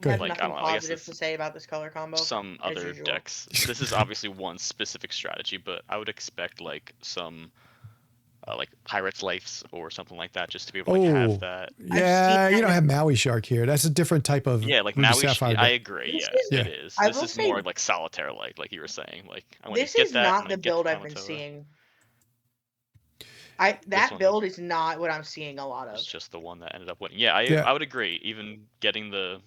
I have Like, I nothing don't know, I guess positive to say about this color combo. some as other usual. decks. This is obviously one specific strategy, but I would expect like some like Pirate's Lives or something like that, just to be able to Oh. have that. yeah, seen you that don't in- have Maui Shark here. That's a different type of Yeah, like Ruby Maui. Sapphire I deck. agree. This Yeah, is- it is. I This will is say- more like solitaire, like you were saying. Like I want This to get is that. not and I the get build I've been Tamatoa. seeing. This That one- build is not what I'm seeing a lot of. It's just the one that ended up winning. Yeah, Yeah. I would agree. Even getting the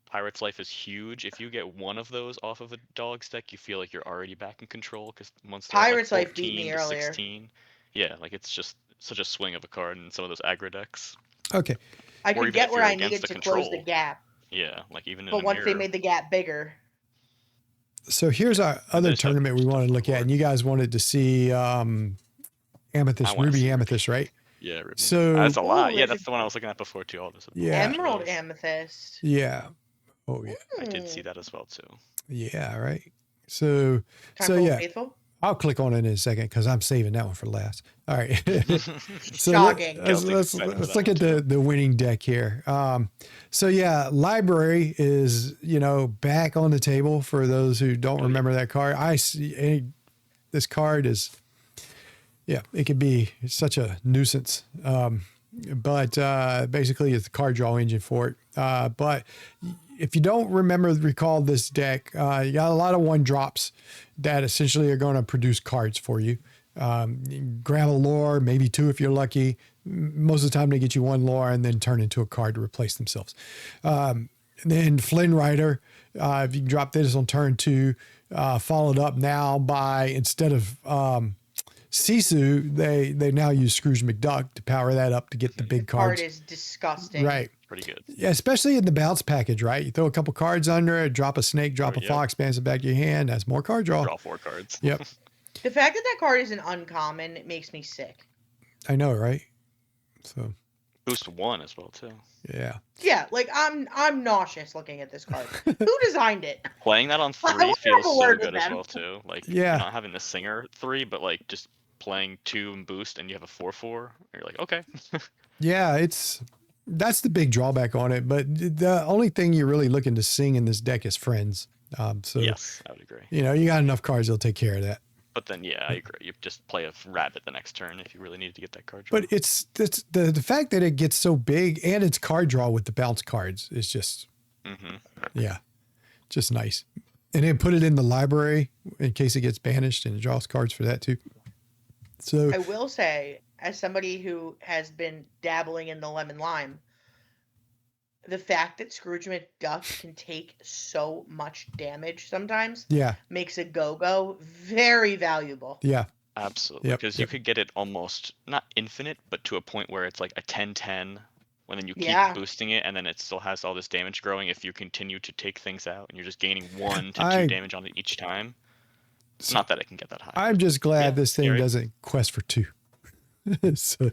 Pirate's Life is huge. If you get one of those off of a Dawgs deck, you feel like you're already back in control because once they're at, Pirate's like Life beat me 14 to earlier. 16, yeah, like it's just such a swing of a card in some of those aggro decks. Okay. I Or could even get if where you're I against needed the to close the control. gap, Yeah, like even in but a once they mirror. made the gap bigger, So here's our other there's other tournament we stuff wanted to look at, and you guys wanted to see Amethyst, I wanna Ruby see Amethyst, right? Yeah, Ruby. So- That's a lot. Ooh, Yeah, there's that's the one I was looking at before too. All this. Yeah. Emerald Amethyst. Yeah. Oh yeah. I did see that as well too. Yeah. Right. So Time so for yeah, Faithful. I'll click on it in a second because I'm saving that one for last. All right. So Shocking. let's look at the winning deck here. So yeah, Library is back on the table for those who don't remember that card. I see this card is it can be such a nuisance. But basically it's the card draw engine for it. But if you don't recall this deck, you got a lot of 1-drops that essentially are going to produce cards for you. Grab a lore, maybe 2 if you're lucky. Most of the time they get you 1 lore and then turn into a card to replace themselves. Then Flynn Rider, if you can drop this on turn 2, followed up now by, instead of Sisu, they now use Scrooge McDuck to power that up to get the big cards. Card is disgusting. Right. Pretty good. Yeah, especially in the bounce package, right? You throw a couple cards under it, drop a snake, drop a fox, bounce it back to your hand. That's more card draw. Draw 4 cards. Yep. The fact that card is an uncommon, it makes me sick. I know, right? So Boost 1 as well too. yeah. Yeah, like I'm nauseous looking at this card. Who designed it? Playing that on I 3 wonder feels if a so word good with as them. well too. Like Yeah. not having the singer 3, but like just playing 2 and boost, and you have a 4/4. You're like, okay. Yeah, that's the big drawback on it. But the only thing you're really looking to sing in this deck is friends. So Yes, I would agree. you got enough cards that'll take care of that. But then yeah, I agree. You just play a rabbit the next turn if you really needed to get that card draw. But it's the fact that it gets so big and it's card draw with the bounce cards is just yeah, just nice. And then put it in the library in case it gets banished, and it draws cards for that too. So I will say, as somebody who has been dabbling in the lemon lime, the fact that Scrooge McDuck can take so much damage sometimes yeah, makes a go-go very valuable. yeah, Absolutely, Yep, because you could get it almost not infinite, but to a point where it's like a 10/10, when then you keep Yeah. boosting it, and then it still has all this damage growing if you continue to take things out, and you're just gaining 1 to 2 I- damage on it each time. Not that it can get that high. I'm just glad Yeah, this thing scary. doesn't quest for 2. So,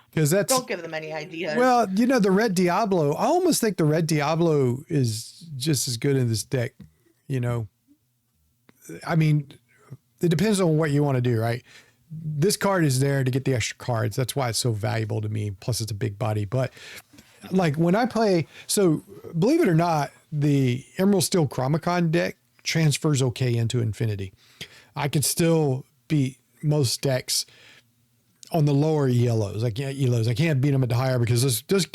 because that's Don't give them any ideas. well, the Red Diablo. I almost think the Red Diablo is just as good in this deck. I mean, it depends on what you want to do, right? This card is there to get the extra cards. That's why it's so valuable to me. Plus, it's a big body. But like when I play, so believe it or not, the Emerald Steel Chromacon deck transfers okay into Infinity. I could still beat most decks on the lower ELOs. I can't beat them at the higher because those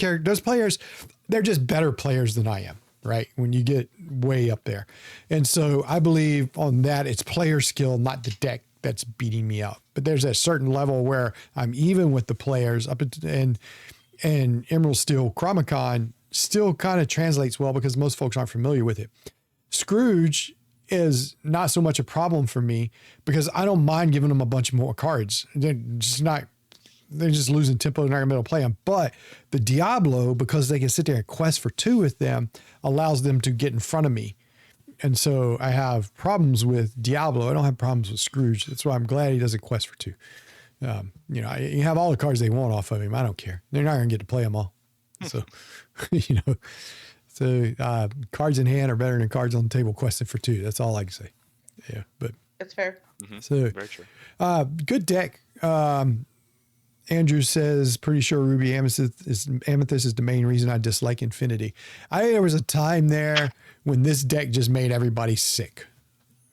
players, they're just better players than I am, right? When you get way up there. And so I believe on that it's player skill, not the deck that's beating me up. But there's a certain level where I'm even with the players and Emerald Steel Chromacon still kind of translates well because most folks aren't familiar with it. Scrooge is not so much a problem for me because I don't mind giving them a bunch more cards. They're just losing tempo. They're not going to be able to play them. But the Diablo, because they can sit there and quest for 2 with them, allows them to get in front of me. And so I have problems with Diablo. I don't have problems with Scrooge. That's why I'm glad he doesn't quest for 2. You have all the cards they want off of him. I don't care. They're not going to get to play them all. So, So cards in hand are better than cards on the table questing for 2. That's all I can say. Yeah, but That's fair. so Very true. good deck. Andrew says, pretty sure Ruby Amethyst is the main reason I dislike Infinity. There was a time there when this deck just made everybody sick.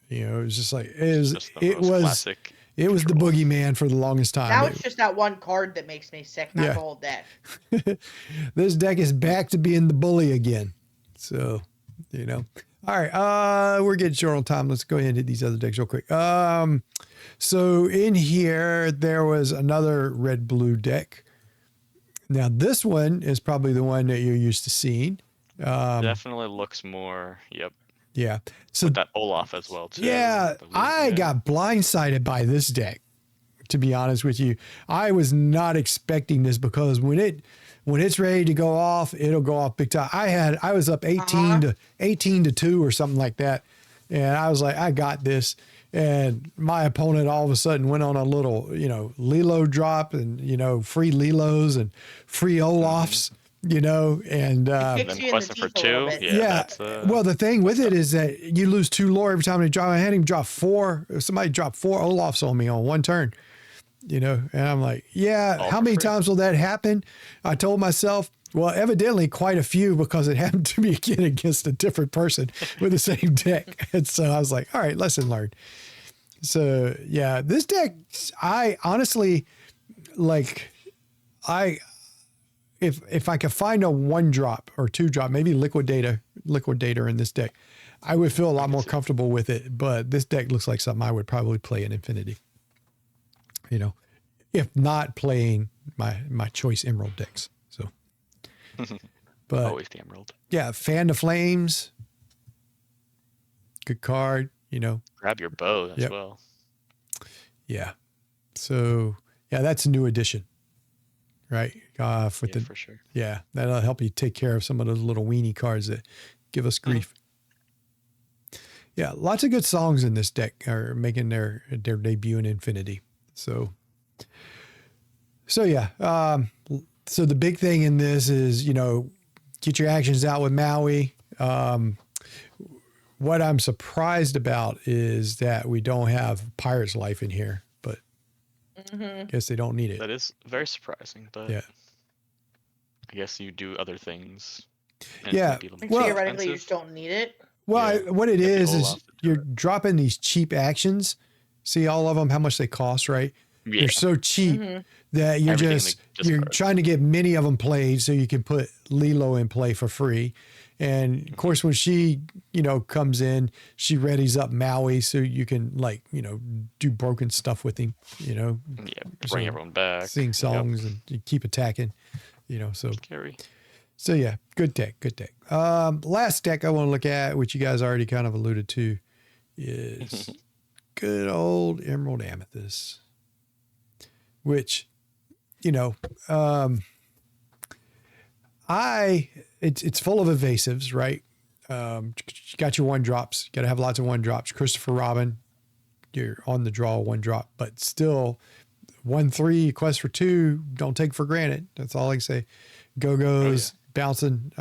It was just like Just the most classic it was the control. boogeyman for the longest time. Now it's just that one card that makes me sick, not Yeah. the whole deck. This deck is back to being the bully again. So, all right. We're getting short on time. Let's go ahead and hit these other decks real quick. So in here, there was another red blue deck. Now this one is probably the one that you're used to seeing. Definitely looks more. Yep. Yeah. So That Olaf as well too. yeah, The I Lugia. got blindsided by this deck. To be honest with you, I was not expecting this because when it's ready to go off, it'll go off big time. I was up 18 to 2 or something like that. And I was like, I got this. And my opponent all of a sudden went on a little, Lilo drop and, free Lilos and free Olafs, and Kicks Then you in the questing for teeth a little 2. bit. yeah. That's, Well, the thing with it is that you lose 2 lore every time they drop. I had him drop 4. Somebody dropped 4 Olafs on me on one turn, and I'm like, yeah, All how for many free. times will that happen? I told myself, well, evidently quite a few because it happened to me again against a different person with the same deck. And so I was like, all right, lesson learned. So yeah, this deck, I honestly if I could find a 1 drop or 2 drop, maybe Liquidata, Liquidator in this deck. I would feel a lot more see. comfortable with it, but this deck looks like something I would probably play in Infinity. You know, if not playing my choice Emerald decks. So, but Always the Emerald. yeah, Fan the Flames. Good card, you know. Grab your bow as Yep. well. Yeah. So yeah, that's a new addition, right? For sure. Yeah, that'll help you take care of some of those little weenie cards that give us grief. Yeah, lots of good songs in this deck are making their debut in Infinity. So yeah. So the big thing in this is, you know, get your actions out with Maui. What I'm surprised about is that we don't have Pirate's Life in here, but I guess they don't need it. That is very surprising, but Yeah. I guess you do other things. and Yeah, it's gonna be well- Theoretically, you expensive. just don't need it. Well, Yeah. what it Get the is Olaf to do you're dropping these cheap actions. See all of them, how much they cost, right? Yeah. They're so cheap that you're Everything just they discard. you're trying to get many of them played so you can put Lilo in play for free. And of course, when she, you know, comes in, she readies up Maui so you can, like, you know, do broken stuff with him, you know, Yeah, So bring everyone back. sing songs and you keep attacking, you know. So Yep. Scary. So yeah, good deck. Last deck I want to look at, which you guys already kind of alluded to, is good old Emerald Amethyst, which, you know, it's full of evasives, right? You got your 1-drops. Got to have lots of 1-drops. Christopher Robin, you're on the draw 1-drop, but still 1/3 quest for 2. Don't take for granted. That's all I can say. Go-Go's, bouncing,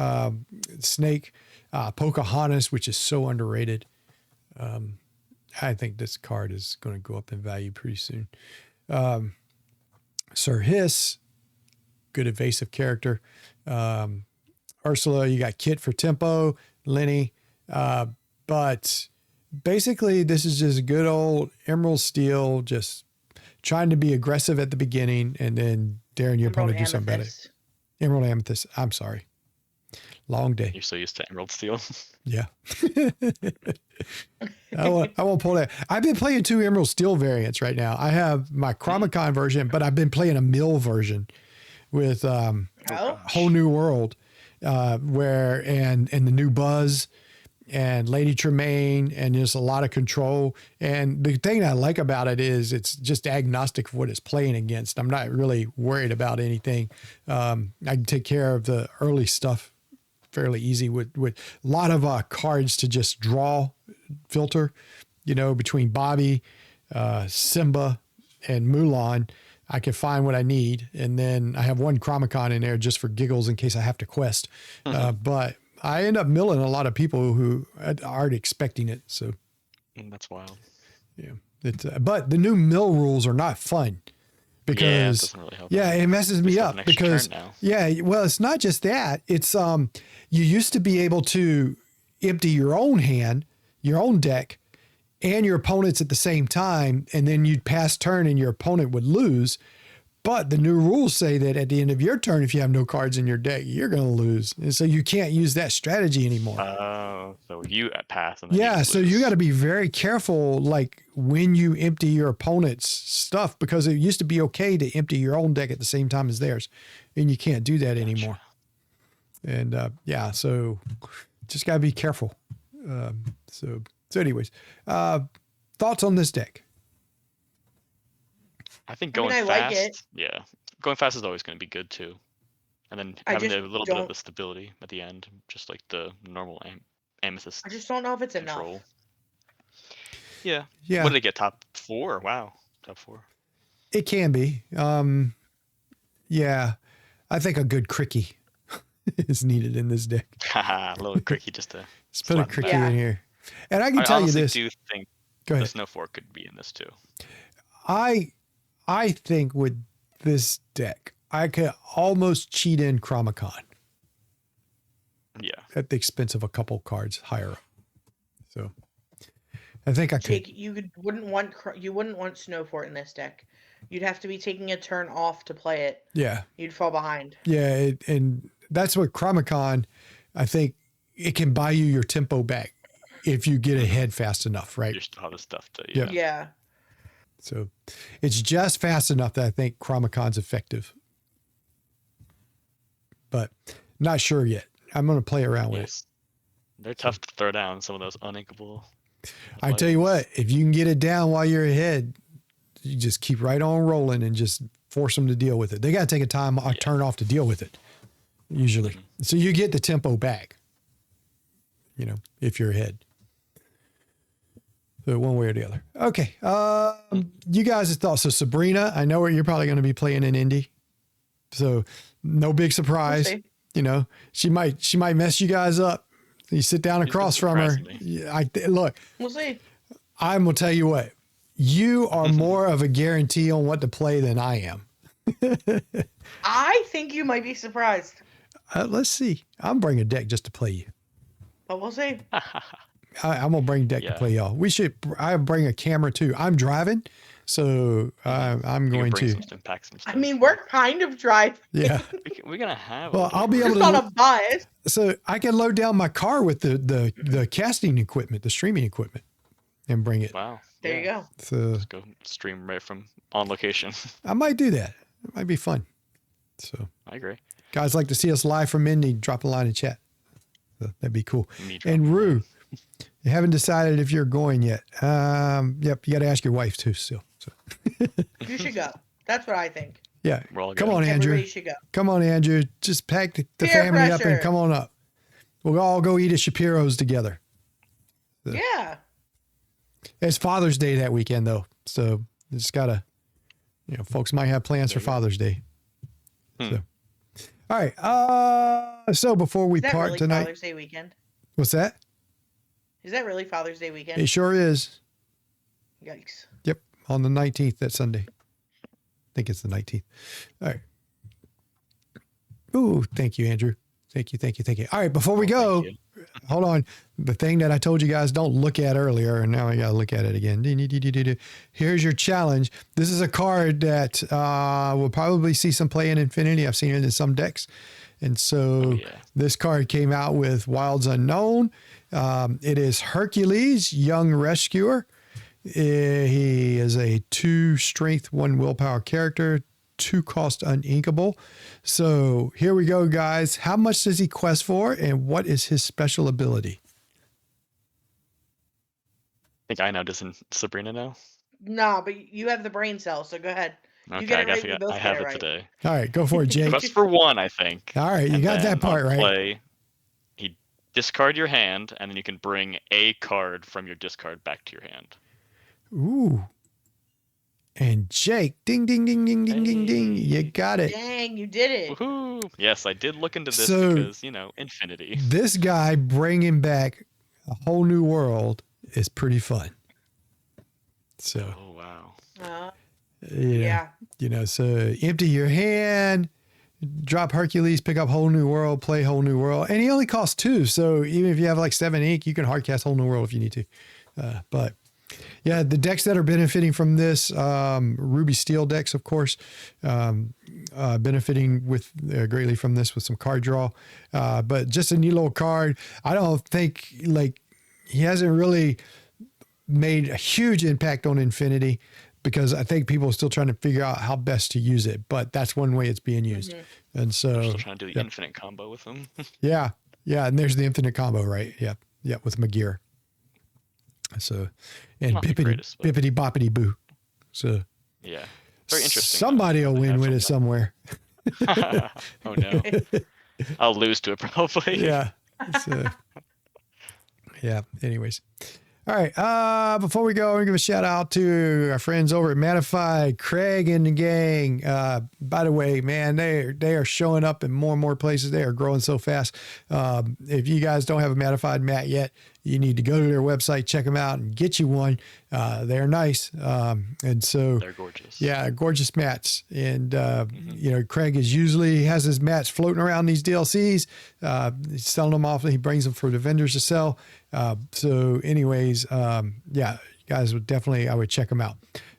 Snake, Pocahontas, which is so underrated. I think this card is going to go up in value pretty soon. Sir Hiss, good evasive character. Ursula, you got Kit for tempo, Lenny. But basically, this is just good old Emerald Steel, just trying to be aggressive at the beginning and then daring your opponent to do something better. Emerald Amethyst. I'm sorry. Long day. You're so used to Emerald Steel. Yeah. I won't pull that. I've been playing 2 Emerald Steel variants right now. I have my Chromacon version, but I've been playing a mill version with Whole New World, and the new Buzz and Lady Tremaine, and just a lot of control. And the thing I like about it is it's just agnostic of what it's playing against. I'm not really worried about anything. I can take care of the early stuff fairly easy with a lot of cards to just draw filter, you know, between Bobby, Simba, and Mulan. I can find what I need. And then I have 1 Chromacon in there just for giggles in case I have to quest. But I end up milling a lot of people who aren't expecting it. So That's wild. yeah, but the new mill rules are not fun. Because Yeah, it doesn't really help. it messes me Just have up an extra because turn now. well, it's not just that. It's you used to be able to empty your own hand, your own deck, and your opponent's at the same time, and then you'd pass turn and your opponent would lose. But the new rules say that at the end of your turn, if you have no cards in your deck, you're going to lose. And so you can't use that strategy anymore. Oh, so you pass. And then So you got to be very careful, like when you empty your opponent's stuff, because it used to be okay to empty your own deck at the same time as theirs, and you can't do that anymore. And so just got to be careful. So anyways, thoughts on this deck? I think going I fast. like it. Yeah, going fast is always going to be good too. And then I having just a little bit of don't- the stability at the end, just like the normal amethyst I just don't know if it's control. enough. Yeah. Yeah, What did it get? Top 4? Wow. Top 4. it can be. Yeah, I think a good Cricky is needed in this deck. Haha, a little cricky just to. Let's put a Slap Cricky back. in here. And I can I tell you honestly this. do think Go the ahead. Snow Fork could be in this too. I think with this deck, I could almost cheat in Chromacon Yeah. at the expense of a couple cards higher up. So I think I could. You wouldn't want Snowfort in this deck. You'd have to be taking a turn off to play it. Yeah. You'd fall behind. Yeah. And that's what Chromacon, I think, it can buy you your tempo back if you get ahead fast enough, right? Just all the stuff to Yeah. Yeah. So it's just fast enough that I think Chromacon's effective. But not sure yet. I'm going to play around with it. Yes. They're tough to throw down, some of those uninkable. I tell you items. what, if you can get it down while you're ahead, you just keep right on rolling and just force them to deal with it. They got to take a time, a turn off to deal with it, usually. So you get the tempo back, if you're ahead. So one way or the other. Okay. You guys' thoughts. So Sabrina, I know you're probably going to be playing in indie. So no big surprise. We'll see. She might mess you guys up. You sit down across from her. Look, We'll see. I'm going to tell you what, you are more of a guarantee on what to play than I am. I think you might be surprised, Let's see. I'm bringing a deck just to play you. but we'll see. I'm going to bring a deck to play y'all. I bring a camera too. I'm driving. So I'm going to. I mean, we're kind of driving. Yeah. We're going to have. Well, I'll be able Just to. on a bus. So I can load down my car with the casting equipment, the streaming equipment, and bring it. Wow. There you go. So Just go stream right from on location. I might do that. It might be fun. So I agree. guys like to see us live from Indy, drop a line in chat. So that'd be cool. And Rue, you haven't decided if you're going yet. Yep, you got to ask your wife too still. So. You should go. That's what I think. Yeah. We're all Come good. on, Andrew. Everybody should go. Come on, Andrew. Just pack the Peer family up and pressure. come on up. We'll all go eat at Shapiro's together. Yeah. It's Father's Day that weekend, though. So it's got to, folks might have plans for Father's Day. So, all right. So before we Is that part really tonight. Father's Day weekend? What's that? Is that really Father's Day weekend? It sure is. Yikes. Yep. On the 19th, that Sunday. I think it's the 19th. All right. Ooh, thank you, Andrew. Thank you. All right, before we go, hold on. The thing that I told you guys don't look at earlier, and now I got to look at it again. Here's your challenge. This is a card that we'll probably see some play in Infinity. I've seen it in some decks. And so this card came out with Wilds Unknown. It is Hercules, Young Rescuer. He is a 2 strength, 1 willpower character, 2 cost uninkable. So here we go, guys. How much does he quest for, and what is his special ability? I think I know. Doesn't Sabrina know? No, but you have the brain cell, so go ahead. Okay, You get it right. I We both have get it it right. today. All right, go for it, Jake. Quest for 1, I think. All right, you got that part right. Play, you discard your hand, and then you can bring a card from your discard back to your hand. Ooh. And Jake, ding, ding, ding, ding, ding, ding, ding. You got it. Dang, you did it. Woohoo! Yes, I did look into this So, because, Infinity. This guy bringing back a whole new world is pretty fun. So, Oh, wow. Yeah. So empty your hand, drop Hercules, pick up whole new world, play whole new world. And he only costs 2. So even if you have like 7 ink, you can hardcast whole new world if you need to. But yeah, the decks that are benefiting from this, Ruby Steel decks, of course, benefiting with greatly from this with some card draw. But just a neat little card. I don't think he hasn't really made a huge impact on Infinity because I think people are still trying to figure out how best to use it. But that's one way it's being used. Mm-hmm. And so We're still trying to do the infinite combo with them. Yeah. And there's the infinite combo, right? Yep. With Magir. So, and bippity boppity boo. So, yeah, very interesting. Somebody will win with it somewhere. Oh no, I'll lose to it probably. Yeah. So, anyways. All right. Before we go, I'm going to give a shout out to our friends over at Matified, Craig and the gang. By the way, man, they are showing up in more and more places. They are growing so fast. If you guys don't have a Matified mat yet, you need to go to their website, check them out, and get you one. They're nice. And so they're gorgeous. Yeah, gorgeous mats. And, Craig usually has his mats floating around these DLCs. He's selling them off. He brings them for the vendors to sell. So anyways, guys would definitely, I would check them out.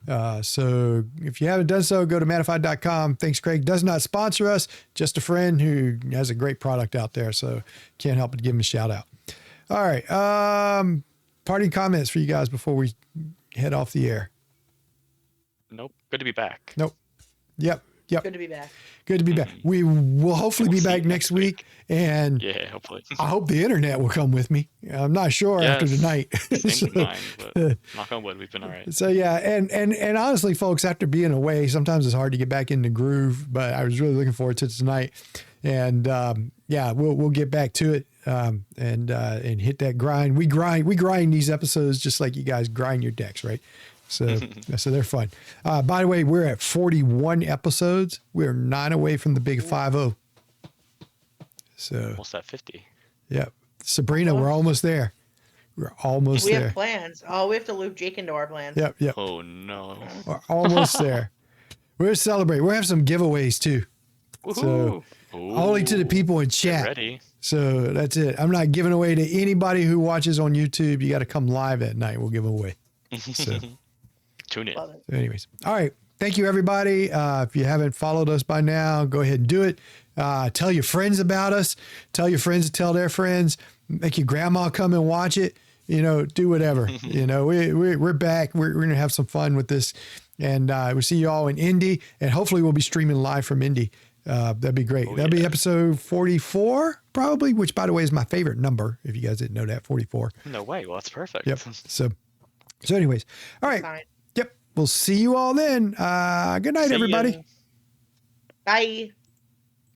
So if you haven't done so, go to Matified.com. Thanks, Craig. Does not sponsor us, just a friend who has a great product out there. So can't help but give him a shout out. All right. Parting comments for you guys before we head off the air. Nope. Good to be back. Nope. Yep. Good to be back. Good to be back. We will hopefully be back next week. And yeah, hopefully. I hope the internet will come with me. I'm not sure after tonight. Same with mine, but knock on wood, we've been all right. So yeah, and honestly, folks, after being away, sometimes it's hard to get back in the groove. But I was really looking forward to tonight, and yeah, we'll get back to it and hit that grind. We grind these episodes just like you guys grind your decks, right? So they're fun. By the way, we're at 41 episodes. We're 9 away from the big 50. So almost at 50. Yep. Sabrina, we're almost there. We're almost we there. We have plans. Oh, we have to loop Jake into our plans. Yep. Oh no. We're almost there. We're going to celebrate. We're going to have some giveaways too. Woo-hoo. So only to the people in chat. Get ready. So that's it. I'm not giving away to anybody who watches on YouTube. You got to come live that night. We'll give them away. So tune in. So anyways. All right. Thank you, everybody. If you haven't followed us by now, go ahead and do it. Tell your friends about us. Tell your friends to tell their friends. Make your grandma come and watch it. Do whatever. We're back. We're going to have some fun with this. And we'll see you all in Indy. And hopefully we'll be streaming live from Indy. That'd be great. That'd be episode 44, probably, which, by the way, is my favorite number. If you guys didn't know that, 44. No way. Well, that's perfect. Yep. So anyways. All right. Fine. Yep. We'll see you all then. Good night, everybody. Bye.